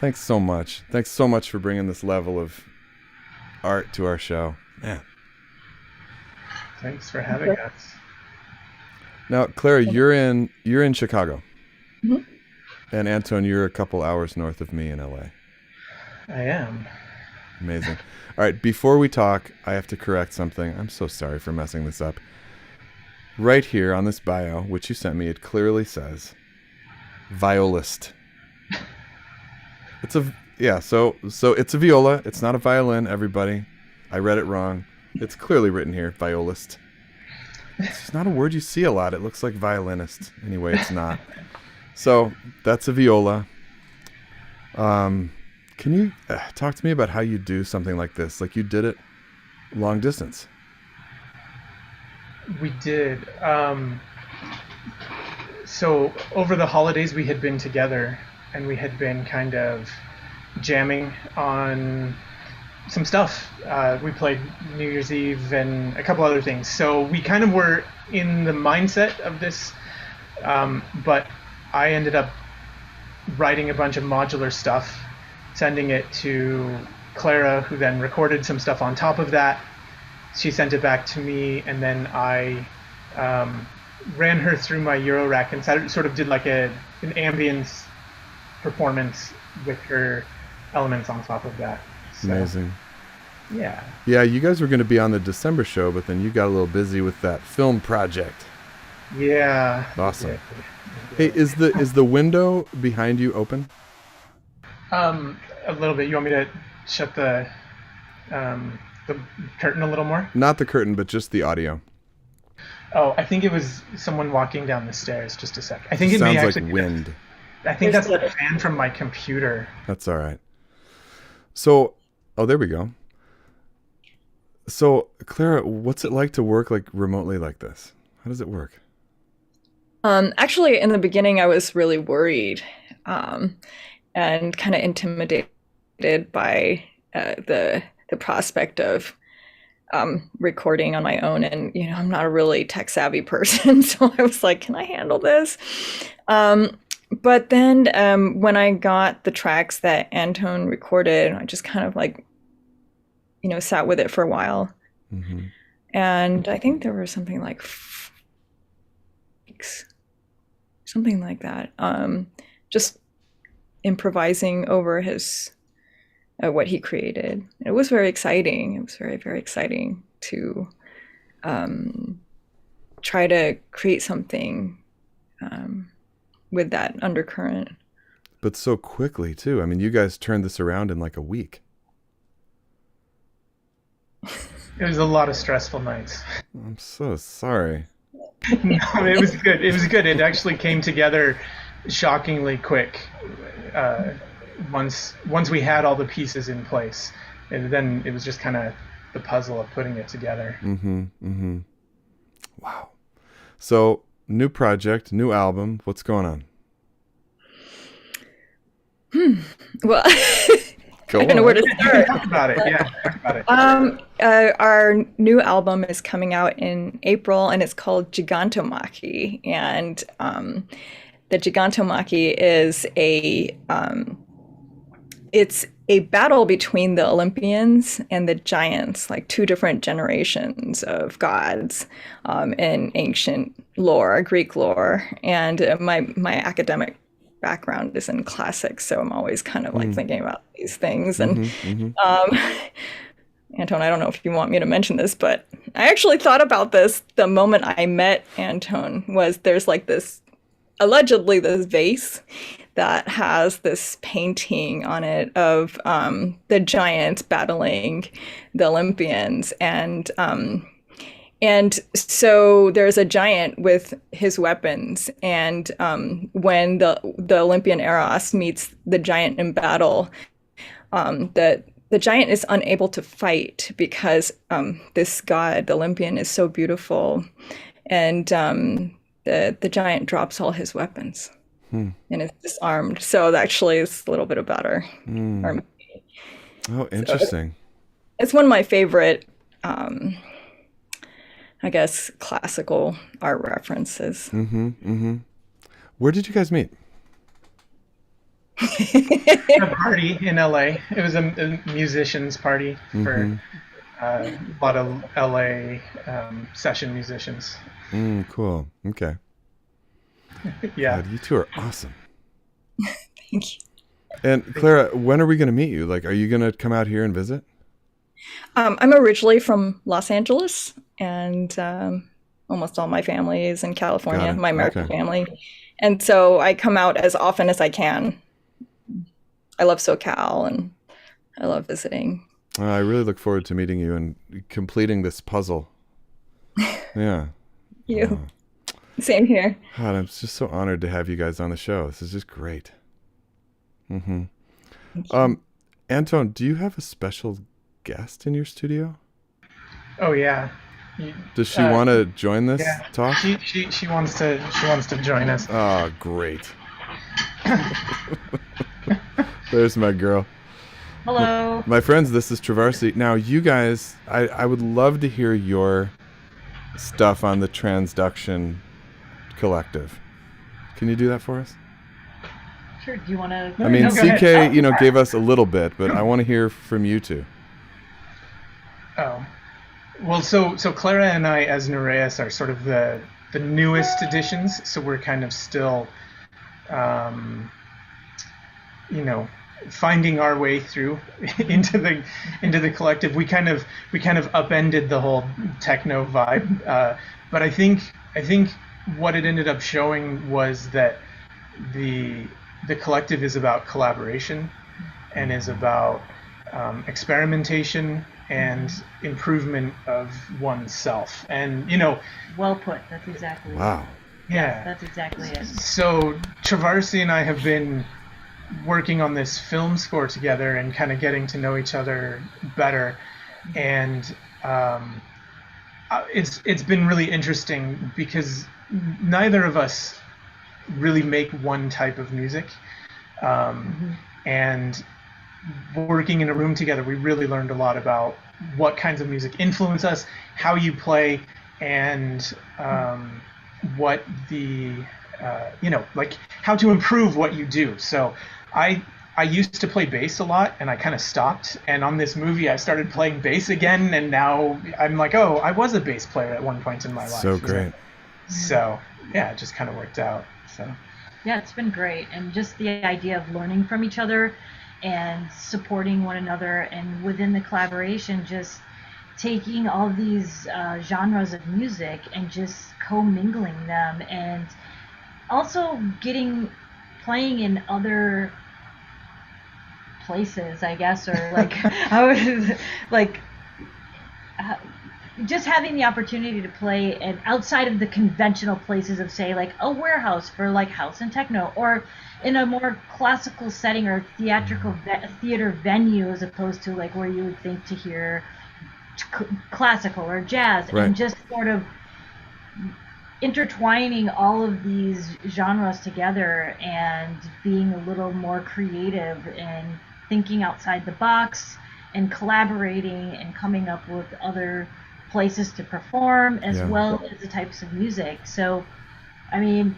Thanks so much. Thanks so much for bringing this level of art to our show. Man. Thanks for having us. Now, Clara, you're in Chicago. Mm-hmm. And Anton, you're a couple hours north of me in LA. I am. Amazing. All right, before we talk, I have to correct something. I'm so sorry for messing this up. Right here on this bio, which you sent me, it clearly says violist. So it's a viola. It's not a violin, everybody. I read it wrong. It's clearly written here, violist. It's not a word you see a lot. It looks like violinist. Anyway, it's not. So that's a viola. Can you talk to me about how you do something like this? Like you did it long distance. We did. So over the holidays, we had been together, and we had been kind of jamming on some stuff. We played New Year's Eve and a couple other things. So we kind of were in the mindset of this, but I ended up writing a bunch of modular stuff, sending it to Clara, who then recorded some stuff on top of that. She sent it back to me, and then I ran her through my eurorack and sort of did like an ambience performance with her elements on top of that. So, amazing. Yeah. Yeah, you guys were going to be on the December show, but then you got a little busy with that film project. Yeah. Awesome. Yeah. Hey, is the window behind you open? A little bit. You want me to shut the curtain a little more? Not the curtain, but just the audio. Oh, I think it was someone walking down the stairs. Just a sec. I think it sounds may actually like wind. I think that's the fan from my computer. That's all right. So, there we go. So, Clara, what's it like to work like remotely like this? How does it work? Actually, in the beginning, I was really worried and kind of intimidated by the prospect of recording on my own. And, I'm not a really tech savvy person. So I was like, can I handle this? But then when I got the tracks that Anton recorded, I just kind of like, sat with it for a while. Mm-hmm. And I think there were something like weeks, something like that. Just improvising over his what he created. It was very exciting. It was very, very exciting to try to create something with that undercurrent. But so quickly too. I mean, you guys turned this around in like a week. It was a lot of stressful nights. I'm so sorry. No, it was good. It was good. It actually came together shockingly quick. Once we had all the pieces in place, and then it was just kind of the puzzle of putting it together. Mm-hmm. Mm-hmm. Wow. So, new project, new album. What's going on? Well, Go I don't know where to start. Talk about it. Yeah, talk about it. Our new album is coming out in April, and it's called Gigantomachy. And the Gigantomachy is it's a battle between the Olympians and the giants, like two different generations of gods in ancient lore, Greek lore. And my academic background is in classics, so I'm always kind of like thinking about these things. And Anton, I don't know if you want me to mention this, but I actually thought about this the moment I met Anton. There's like this, allegedly this vase that has this painting on it of the giants battling the Olympians, and so there's a giant with his weapons, and when the Olympian Eros meets the giant in battle, the giant is unable to fight because this god, the Olympian, is so beautiful, and the giant drops all his weapons and is disarmed. So actually, it's a little bit about our movie. Oh, interesting. So it's one of my favorite I guess, classical art references. Where did you guys meet? A party in LA. It was a musicians party for a lot of LA session musicians. Cool. Okay. Yeah. God, you two are awesome. Thank you. And Clara, when are we going to meet you? Like, are you going to come out here and visit? I'm originally from Los Angeles, and almost all my family is in California, my American family. And so I come out as often as I can. I love SoCal, and I love visiting. I really look forward to meeting you and completing this puzzle. Yeah. You. Same here. God, I'm just so honored to have you guys on the show. This is just great. Anton, do you have a special guest in your studio? Oh yeah. Does she want to join this talk? She wants to join us. Oh, great. There's my girl. Hello. My friends, this is Travarsi. Now, you guys, I would love to hear your stuff on the Transduction Collective. Can you do that for us? Sure. Do you want to? I mean, CK, gave us a little bit, but I want to hear from you two. Oh, well, so Clara and I, as Nireus, are sort of the newest additions. So we're kind of still, finding our way through into the collective. We kind of upended the whole techno vibe, but I think what it ended up showing was that the collective is about collaboration and is about experimentation and improvement of oneself. And well put. That's exactly it. Wow. Yeah, that's exactly it. So Travarsi and I have been working on this film score together and kind of getting to know each other better, and it's been really interesting because neither of us really make one type of music, and working in a room together, we really learned a lot about what kinds of music influence us, how you play, and what the like how to improve what you do. So I used to play bass a lot, and I kind of stopped, and on this movie I started playing bass again, and now I'm like, oh, I was a bass player at one point in my life. So great. So yeah, it just kind of worked out. So yeah, it's been great, and just the idea of learning from each other and supporting one another, and within the collaboration, just taking all these genres of music and just co-mingling them, and also playing in other places, I guess, or just having the opportunity to play outside of the conventional places of, say, like a warehouse for like house and techno, or in a more classical setting or theatrical theater venue, as opposed to like where you would think to hear classical or jazz, right. And just sort of intertwining all of these genres together and being a little more creative and thinking outside the box and collaborating and coming up with other places to perform, as well as the types of music. So, I mean,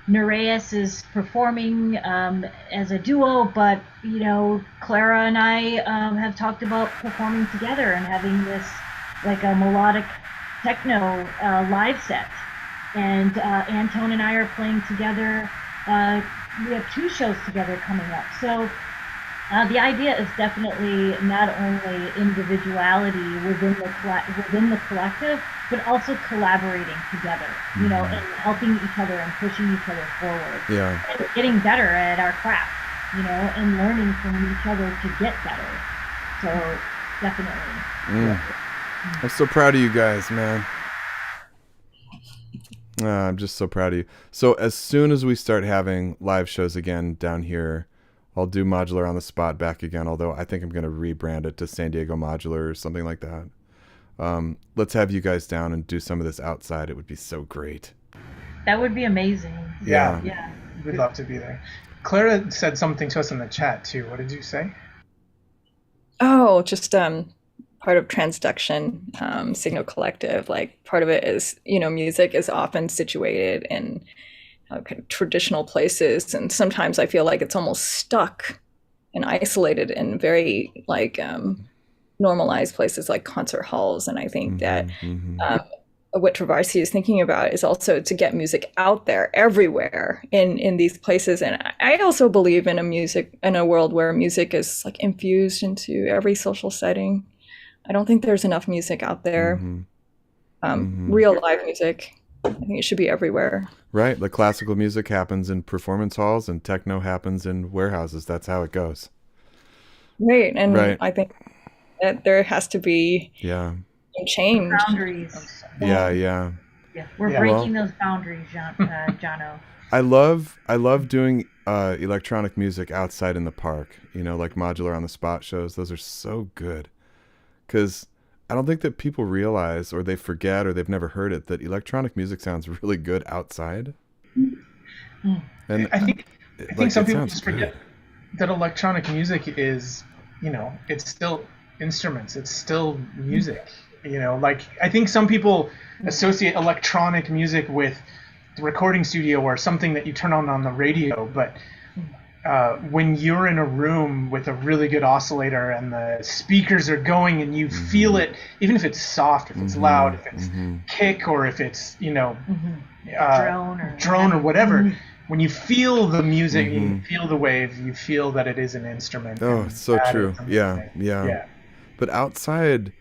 Nireus is performing as a duo, but Clara and I have talked about performing together and having this like a melodic techno live set. And Anton and I are playing together. We have 2 shows together coming up. So the idea is definitely not only individuality within the collective, but also collaborating together, and helping each other and pushing each other forward. Yeah. And getting better at our craft, and learning from each other to get better. So definitely. I'm so proud of you guys, man. I'm just so proud of you. So as soon as we start having live shows again down here, I'll do Modular on the Spot back again, although I think I'm going to rebrand it to San Diego Modular or something like that. Let's have you guys down and do some of this outside. It would be so great. That would be amazing. Yeah. Yeah. We'd love to be there. Clara said something to us in the chat too. What did you say? Oh, just part part of transduction, Signal Collective. Like part of it is, music is often situated in kind of traditional places, and sometimes I feel like it's almost stuck and isolated in very like normalized places like concert halls. And I think that what Travarsi is thinking about is also to get music out there everywhere in these places. And I also believe in a world where music is like infused into every social setting. I don't think there's enough music out there, real live music. I think it should be everywhere. Right. Like classical music happens in performance halls and techno happens in warehouses. That's how it goes. Right. And I think that there has to be change. Boundaries. Yeah. We're breaking those boundaries, Jono. I love doing electronic music outside in the park, like modular on the spot shows. Those are so good because I don't think that people realize, or they forget, or they've never heard it, that electronic music sounds really good outside. And I think some people just forget that electronic music is, it's still instruments. It's still music. Like I think some people associate electronic music with the recording studio or something that you turn on the radio, but when you're in a room with a really good oscillator and the speakers are going and you feel it, even if it's soft, if it's loud, if it's kick, or if it's drone or whatever, when you feel the music, you feel the wave, you feel that it is an instrument. Oh, it's so true. Yeah. But outside,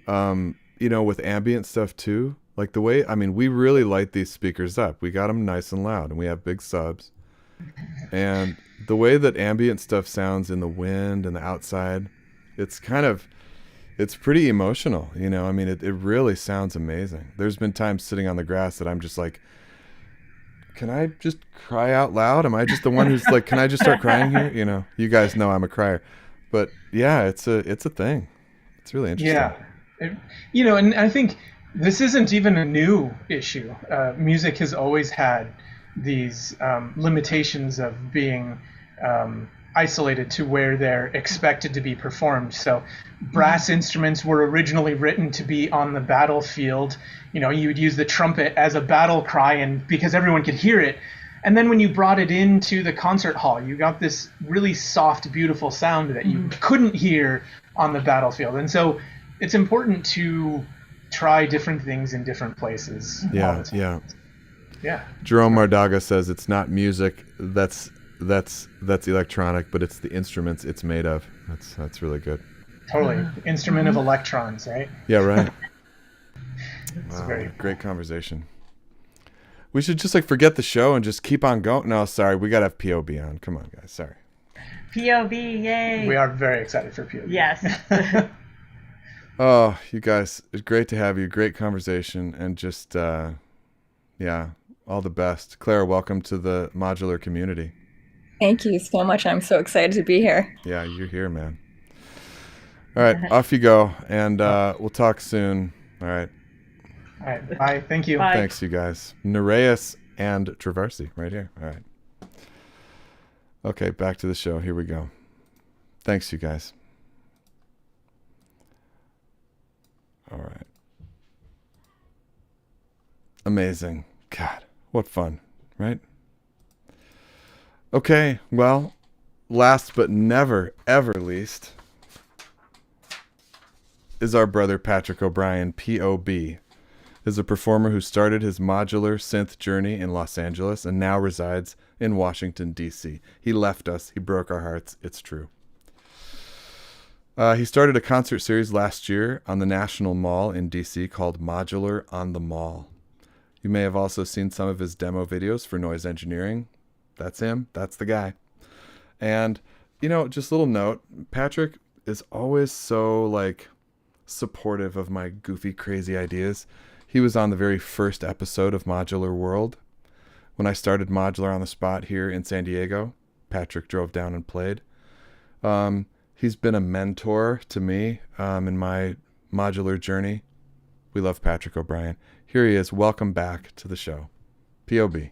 with ambient stuff too, like the way, we really light these speakers up. We got them nice and loud, and we have big subs. And the way that ambient stuff sounds in the wind and the outside, it's pretty emotional, it really sounds amazing. There's been times sitting on the grass that I'm just like, can I just cry out loud? Am I just the one who's like, can I just start crying here? You guys know I'm a crier, but yeah, it's a thing. It's really interesting. Yeah. And I think this isn't even a new issue. Music has always had these limitations of being isolated to where they're expected to be performed. So brass instruments were originally written to be on the battlefield. You would use the trumpet as a battle cry, and because everyone could hear it. And then when you brought it into the concert hall, you got this really soft, beautiful sound that you couldn't hear on the battlefield. And so it's important to try different things in different places. Yeah. Jerome Mardaga says it's not music that's electronic, but it's the instruments it's made of. That's really good. Totally. Instrument of electrons, right? Yeah, right. Wow, great conversation. We should just forget the show and just keep on going. No, sorry, we gotta have P.O.B. on. Come on, guys. Sorry. P.O.B. Yay! We are very excited for P.O.B. Yes. Oh, you guys, it's great to have you. Great conversation, and just all the best. Clara, welcome to the modular community. Thank you so much. I'm so excited to be here. Yeah, you're here, man. All right, off you go, and we'll talk soon. All right. All right, bye. Thank you. Bye. Thanks, you guys. Nireus and Travarsi right here. All right. Okay, back to the show. Here we go. Thanks, you guys. All right. Amazing. God, what fun, right? Okay, well, last but never, ever least, is our brother Patrick O'Brien, P.O.B., is a performer who started his modular synth journey in Los Angeles and now resides in Washington, D.C. He left us. He broke our hearts. It's true. He started a concert series last year on the National Mall in D.C. called Modular on the Mall. You may have also seen some of his demo videos for Noise Engineering. That's him. That's the guy. And, just a little note, Patrick is always so, supportive of my goofy, crazy ideas. He was on the very first episode of Modular World. When I started Modular on the Spot here in San Diego, Patrick drove down and played. He's been a mentor to me in my modular journey. We love Patrick O'Brien. Here he is. Welcome back to the show. P.O.B.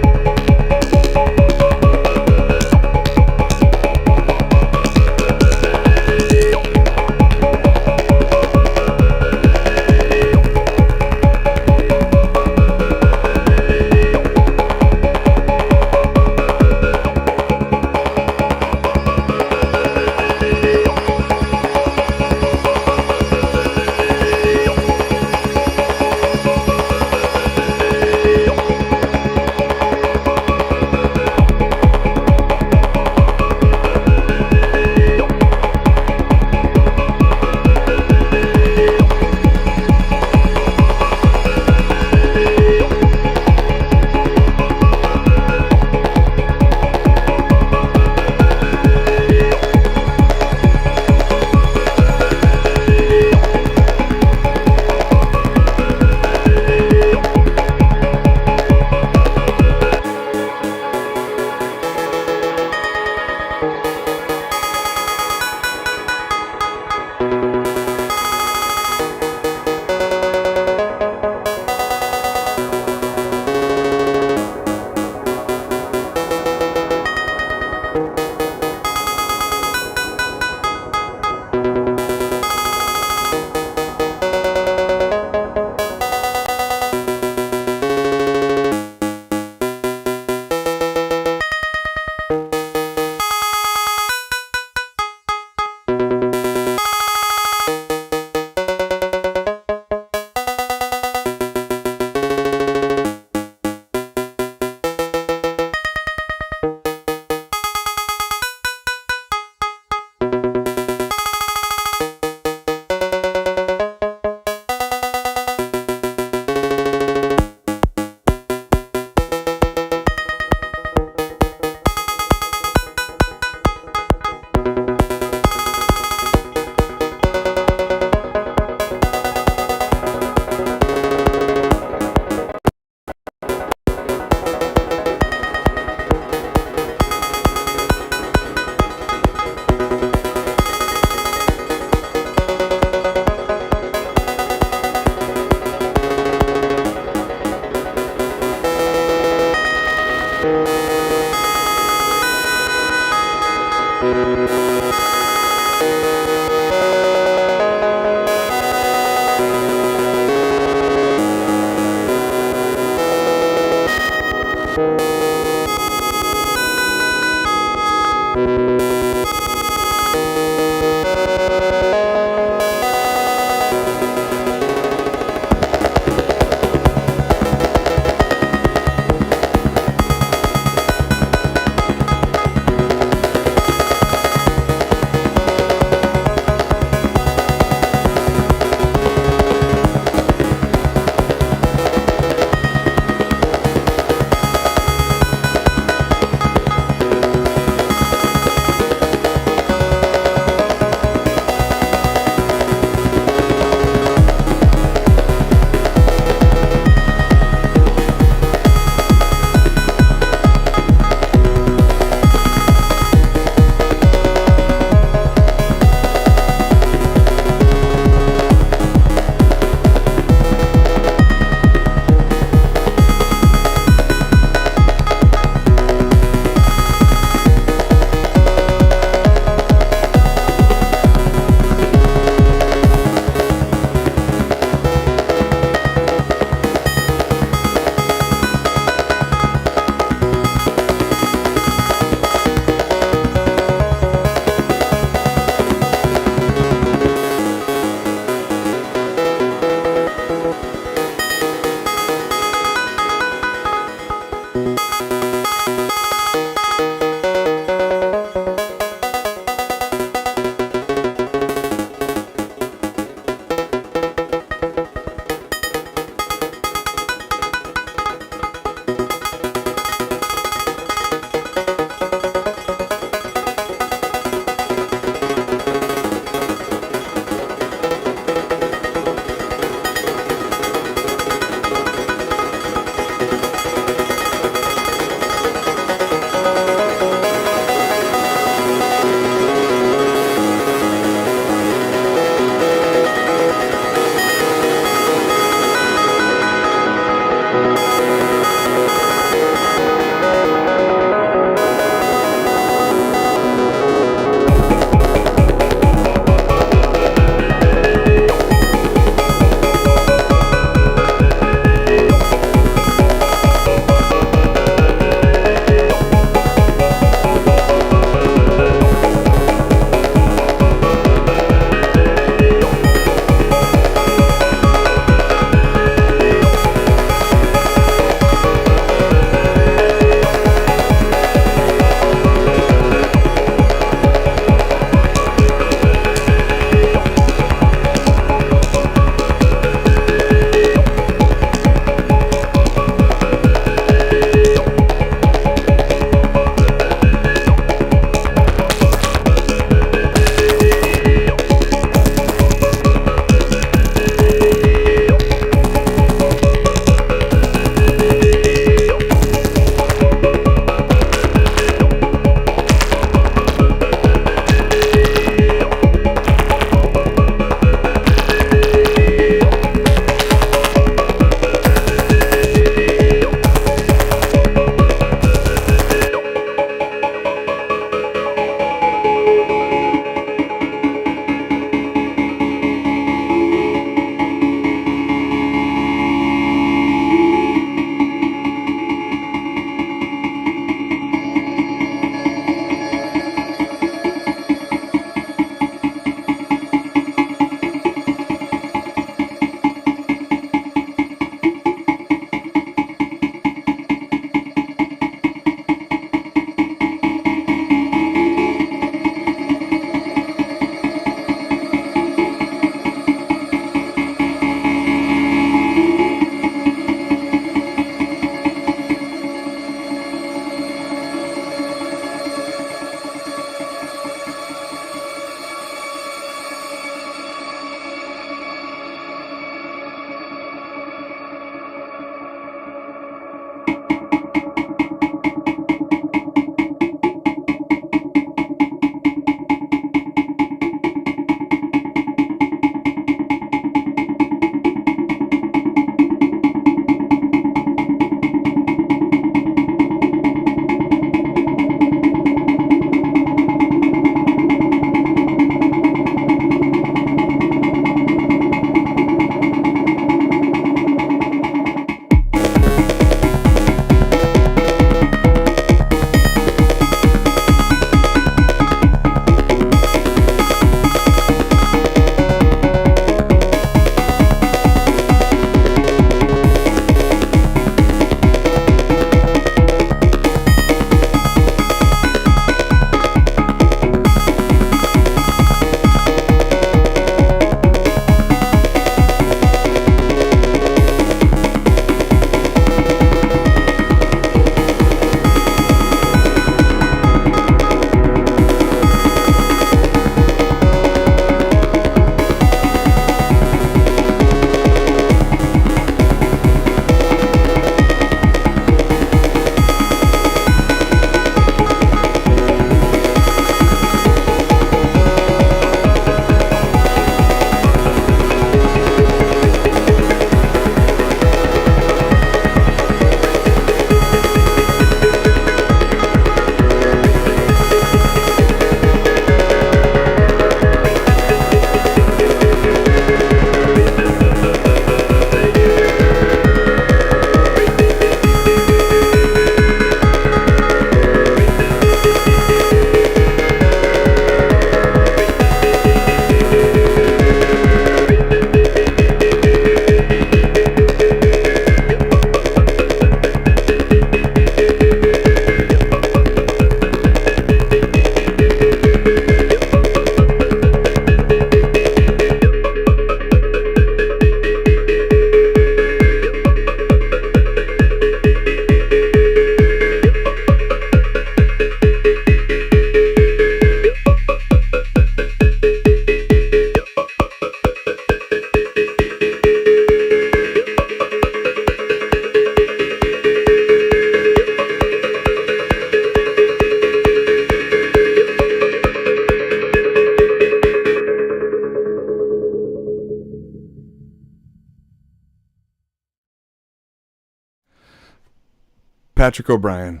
Patrick O'Brien,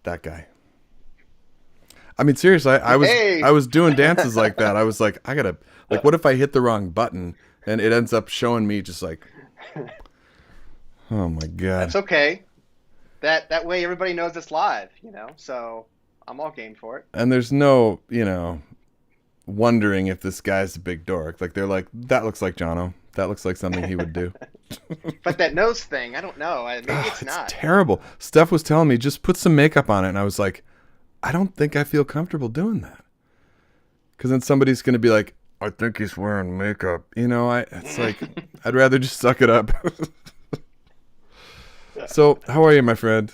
that guy. I mean, seriously, I was doing dances like that. I was like, I gotta, like, what if I hit the wrong button and it ends up showing me just like, oh my God. That's okay. That way everybody knows it's live, so I'm all game for it. And there's no, wondering if this guy's a big dork. Like, they're like, that looks like Jono. That looks like something he would do. But that nose thing, I don't know. Maybe it's not. It's terrible. Steph was telling me, just put some makeup on it. And I was like, I don't think I feel comfortable doing that. Because then somebody's going to be like, I think he's wearing makeup. It's like, I'd rather just suck it up. So, how are you, my friend?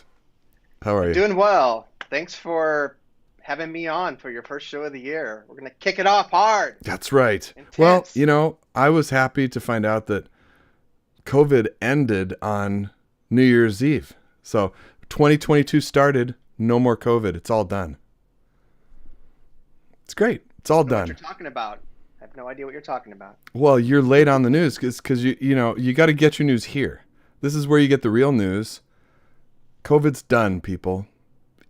How are you? Doing well. Thanks for having me on for your first show of the year. We're going to kick it off hard. That's right. Intense. Well, I was happy to find out that COVID ended on New Year's Eve. So 2022 started, no more COVID. It's all done. It's great. It's all done. What you're talking about. I have no idea what you're talking about. Well, you're late on the news because you got to get your news here. This is where you get the real news. COVID's done, people.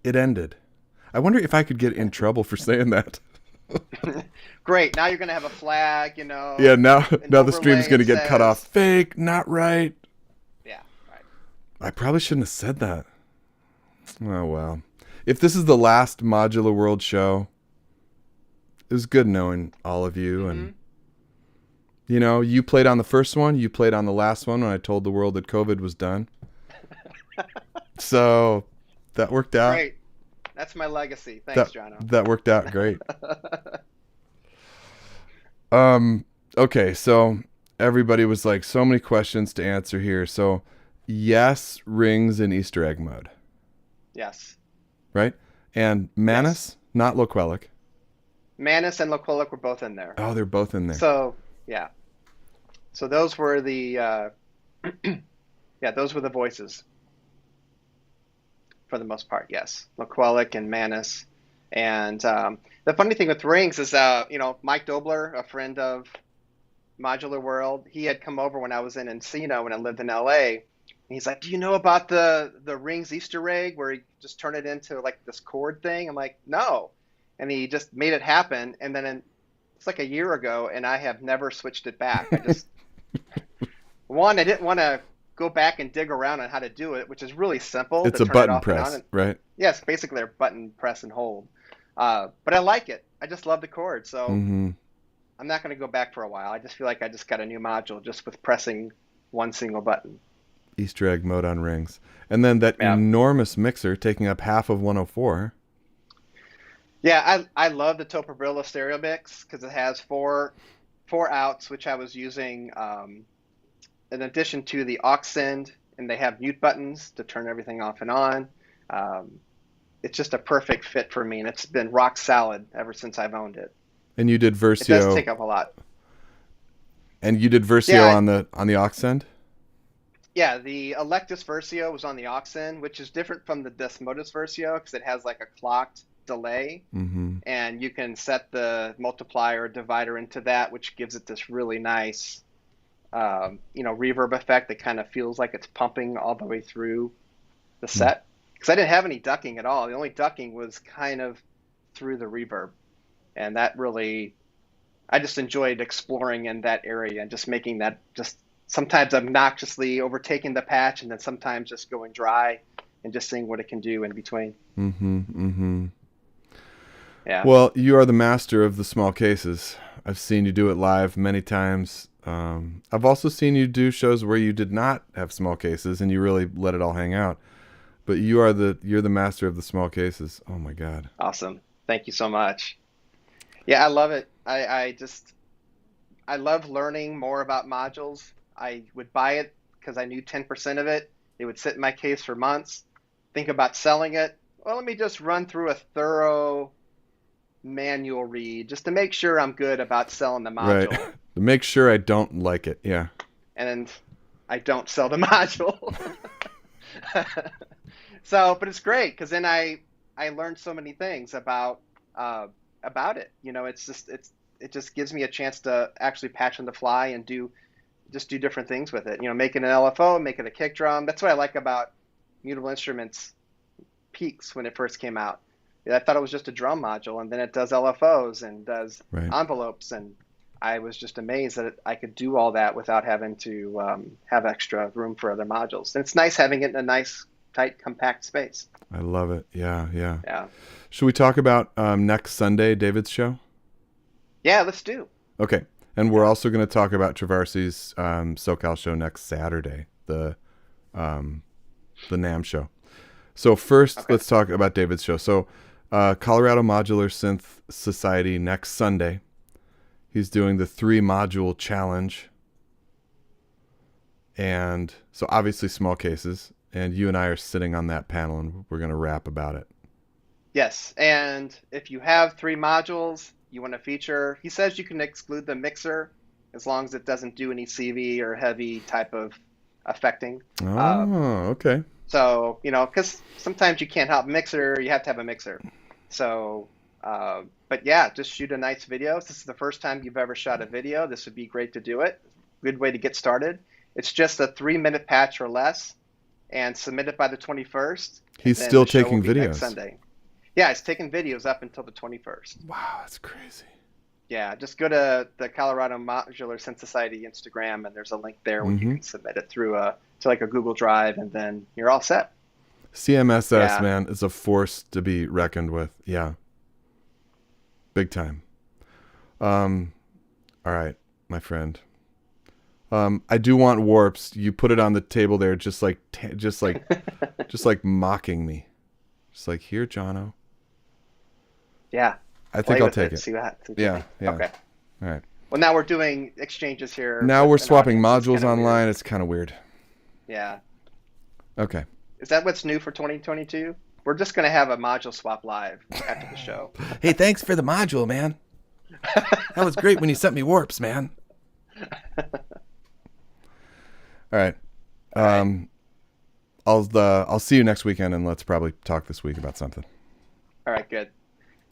It ended. I wonder if I could get in trouble for saying that. Great. Now you're going to have a flag, Yeah, now the stream's going to get cut off. Fake, not right. Yeah, right. I probably shouldn't have said that. Oh, well. If this is the last Modular World show, it was good knowing all of you. Mm-hmm. And, you played on the first one. You played on the last one when I told the world that COVID was done. So that worked out. Great. That's my legacy. Thanks, Jono. That worked out great. Okay, so everybody was like, so many questions to answer here. So yes, rings in Easter egg mode. Yes. Right? And Manus, not Loquelic. Manus and Loquelic were both in there. Oh, they're both in there. So, yeah. So those were the, those were the voices. For the most part, yes. Loquelic and Manus. And the funny thing with rings is, Mike Dobler, a friend of Modular World, he had come over when I was in Encino when I lived in LA. And he's like, do you know about the rings Easter egg where he just turned it into like this chord thing? I'm like, no. And he just made it happen. And then it's like a year ago, and I have never switched it back. I just, I didn't want to go back and dig around on how to do it, which is really simple. It's a button press, right? Yes, basically a button press and hold. But I like it. I just love the chord. So I'm not going to go back for a while. I just feel like I just got a new module just with pressing one single button. Easter egg mode on rings. And then that enormous mixer taking up half of 104. Yeah, I love the Toporilla stereo mix because it has four outs, which I was using in addition to the aux send, and they have mute buttons to turn everything off and on. It's just a perfect fit for me, and it's been rock solid ever since I've owned it. And you did Versio. It does take up a lot. And you did Versio on the aux send? Yeah, the Electus Versio was on the aux send, which is different from the Desmodus Versio because it has like a clocked delay, and you can set the multiplier or divider into that, which gives it this really nice reverb effect that kind of feels like it's pumping all the way through the set. Because I didn't have any ducking at all. The only ducking was kind of through the reverb. And that really, I just enjoyed exploring in that area and just making that just sometimes obnoxiously overtaking the patch and then sometimes just going dry and just seeing what it can do in between. Yeah. Well, you are the master of the small cases. I've seen you do it live many times. I've also seen you do shows where you did not have small cases and you really let it all hang out. But you're the master of the small cases. Oh my God. Awesome. Thank you so much. Yeah, I love it. I love learning more about modules. I would buy it because I knew 10% of it. It would sit in my case for months. Think about selling it. Well, let me just run through a thorough manual read just to make sure I'm good about selling the module. Right. To make sure I don't like it. Yeah. And I don't sell the module. But it's great because then I learned so many things about it. It just gives me a chance to actually patch on the fly and do different things with it. Make it an LFO, make it a kick drum. That's what I like about Mutable Instruments peaks when it first came out. I thought it was just a drum module, and then it does LFOs and does envelopes, and I was just amazed that I could do all that without having to have extra room for other modules. And it's nice having it in a nice, tight, compact space. I love it. Yeah. Should we talk about next Sunday, David's show? Yeah, let's do. Okay. And we're also going to talk about Travarsi's SoCal show next Saturday, the NAMM show. So first, let's talk about David's show. So Colorado Modular Synth Society next Sunday. He's doing the 3-module challenge. And so obviously small cases. And you and I are sitting on that panel, and we're going to rap about it. Yes. And if you have 3 modules you want to feature, he says you can exclude the mixer as long as it doesn't do any CV or heavy type of affecting. Okay. So, because sometimes you can't help mixer, you have to have a mixer. So, but yeah, just shoot a nice video. If this is the first time you've ever shot a video, this would be great to do it. Good way to get started. It's just a 3-minute patch or less, and submit it by the 21st. He's still taking videos. Next Sunday. Yeah, he's taking videos up until the 21st. Wow, that's crazy. Yeah, just go to the Colorado Modular Synth Society Instagram, and there's a link there where you can submit it through to like a Google Drive, and then you're all set. CMSS, man, is a force to be reckoned with. Yeah. Big time. All right, my friend. I do want warps. You put it on the table there, just like mocking me. Just like, here, Jono. Yeah. I think I'll take it. See that. Yeah. Okay. All right. Well, now we're doing exchanges here. Now we're swapping modules online. Weird. It's kind of weird. Yeah. Okay. Is that what's new for 2022? We're just going to have a module swap live after the show. Hey, thanks for the module, man. That was great when you sent me warps, man. All right. I'll see you next weekend, and let's probably talk this week about something. All right, good.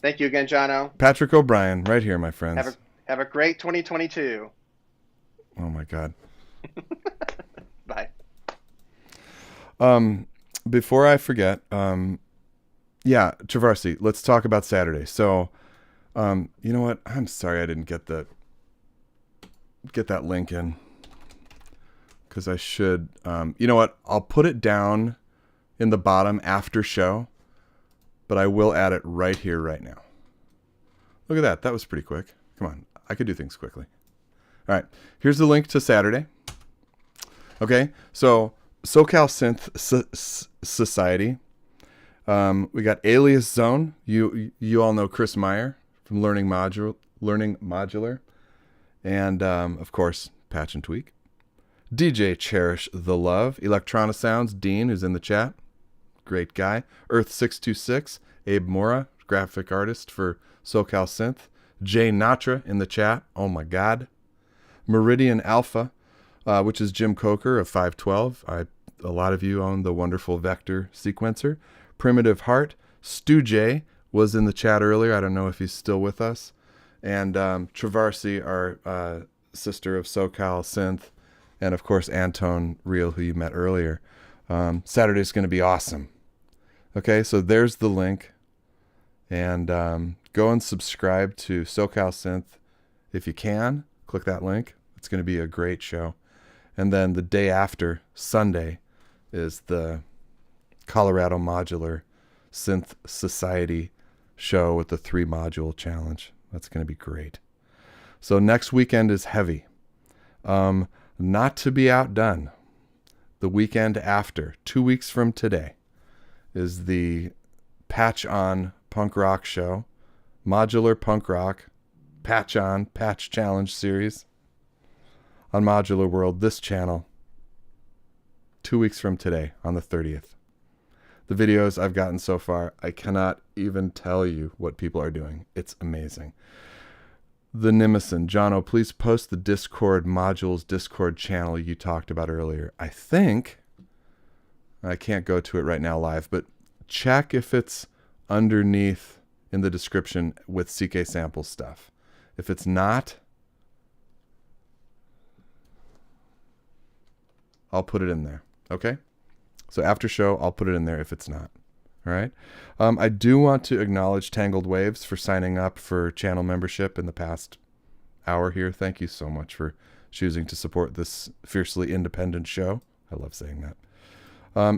Thank you again, Jono. Patrick O'Brien, right here, my friends. Have a great 2022. Oh my God. Bye. Before I forget, Travarsi, let's talk about Saturday. So, you know what? I'm sorry I didn't get that link in, because I should. You know what? I'll put it down in the bottom after show, but I will add it right here, right now. Look at that. That was pretty quick. Come on. I could do things quickly. All right. Here's the link to Saturday. Okay. So SoCal Synth Society. We got Alias Zone. You all know Chris Meyer from Learning Modular. And, of course, Patch and Tweak. DJ Cherish the Love. Electrona Sounds, Dean, who's in the chat. Great guy. Earth626, Abe Mora, graphic artist for SoCal Synth. Jay Natra in the chat. Oh my God. Meridian Alpha, which is Jim Coker of 512. A lot of you own the wonderful Vector sequencer. Primitive Heart. Stu J was in the chat earlier. I don't know if he's still with us. And Travarsi, our sister of SoCal Synth. And of course, Anton Riehl, who you met earlier. Saturday's going to be awesome. Okay, so there's the link. And go and subscribe to SoCal Synth if you can. Click that link. It's going to be a great show. And then the day after, Sunday, is the Colorado Modular Synth Society show with the 3-module challenge. That's going to be great. So next weekend is heavy. Not to be outdone, the weekend after, 2 weeks from today, is the Patch On Punk Rock show, Modular Punk Rock, Patch On, Patch Challenge series on Modular World, this channel, 2 weeks from today on the 30th. The videos I've gotten so far, I cannot even tell you what people are doing. It's amazing. The Nimison, Jono, please post the Discord modules Discord channel you talked about earlier. I think, I can't go to it right now live, but check if it's underneath in the description with CK sample stuff. If it's not, I'll put it in there. Okay? So after show, I'll put it in there if it's not. All right. I do want to acknowledge Tangled Waves for signing up for channel membership in the past hour here. Thank you so much for choosing to support this fiercely independent show. I love saying that.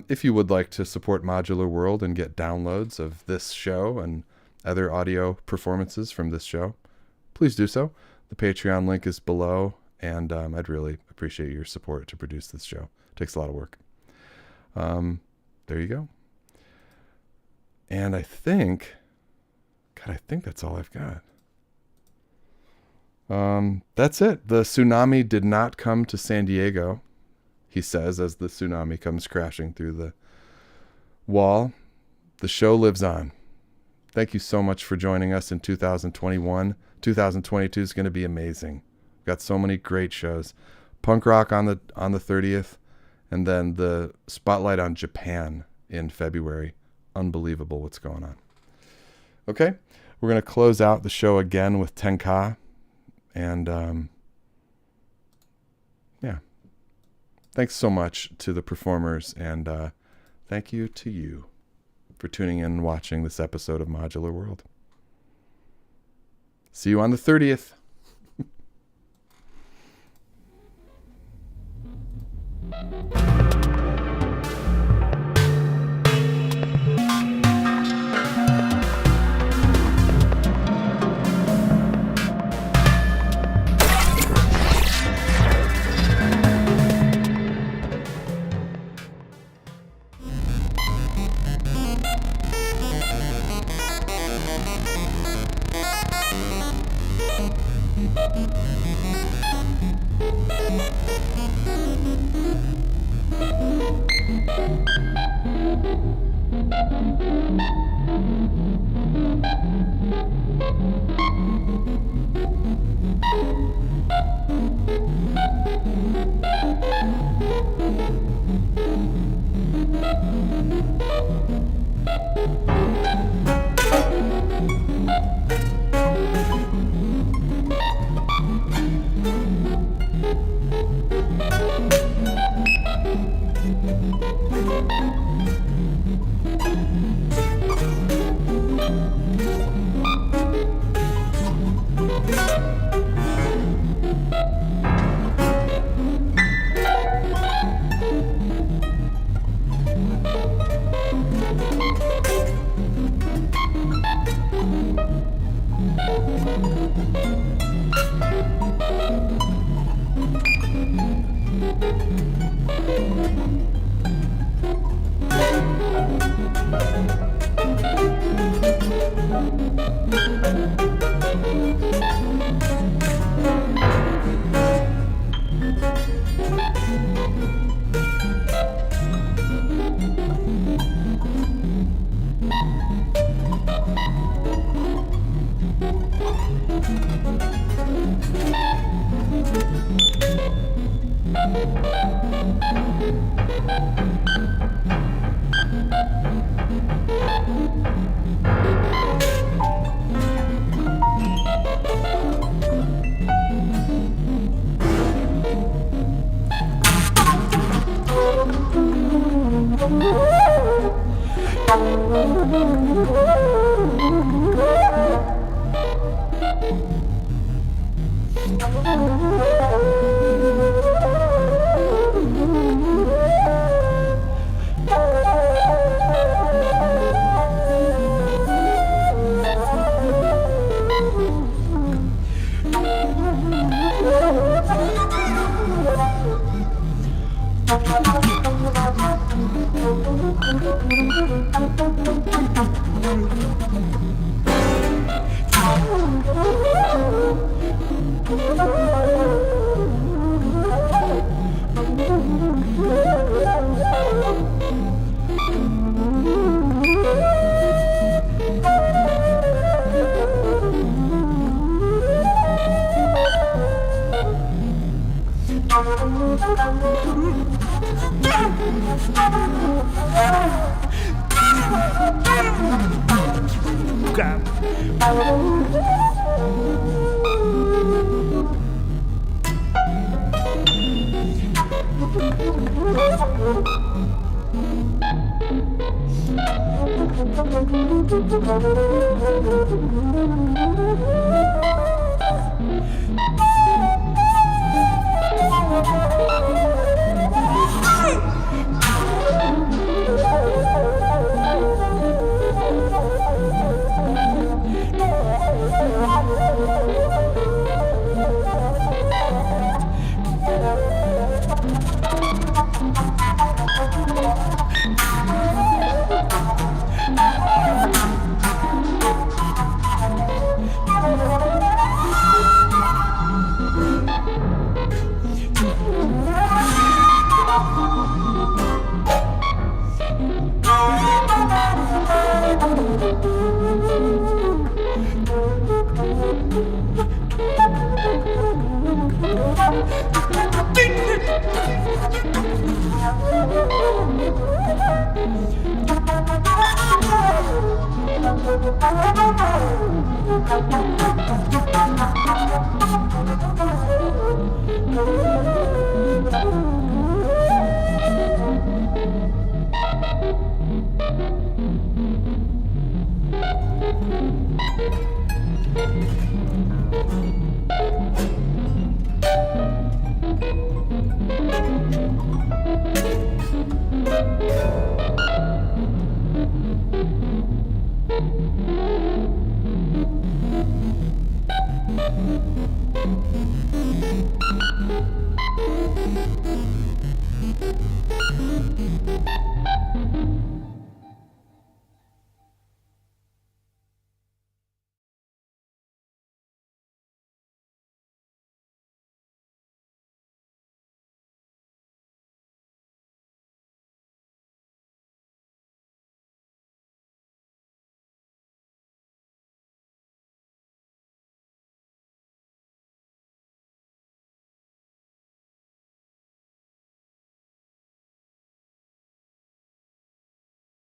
If you would like to support Modular World and get downloads of this show and other audio performances from this show, please do so. The Patreon link is below, and I'd really appreciate your support to produce this show. It takes a lot of work. There you go. And I think that's all I've got. That's it. The tsunami did not come to San Diego, he says, as the tsunami comes crashing through the wall. The show lives on. Thank you so much for joining us in 2021. 2022 is going to be amazing. We've got so many great shows. Punk rock on the 30th, and then the spotlight on Japan in February. Unbelievable what's going on. Okay, we're going to close out the show again with Tenka. And yeah, thanks so much to the performers, and thank you to you for tuning in and watching this episode of Modular World. See you on the 30th.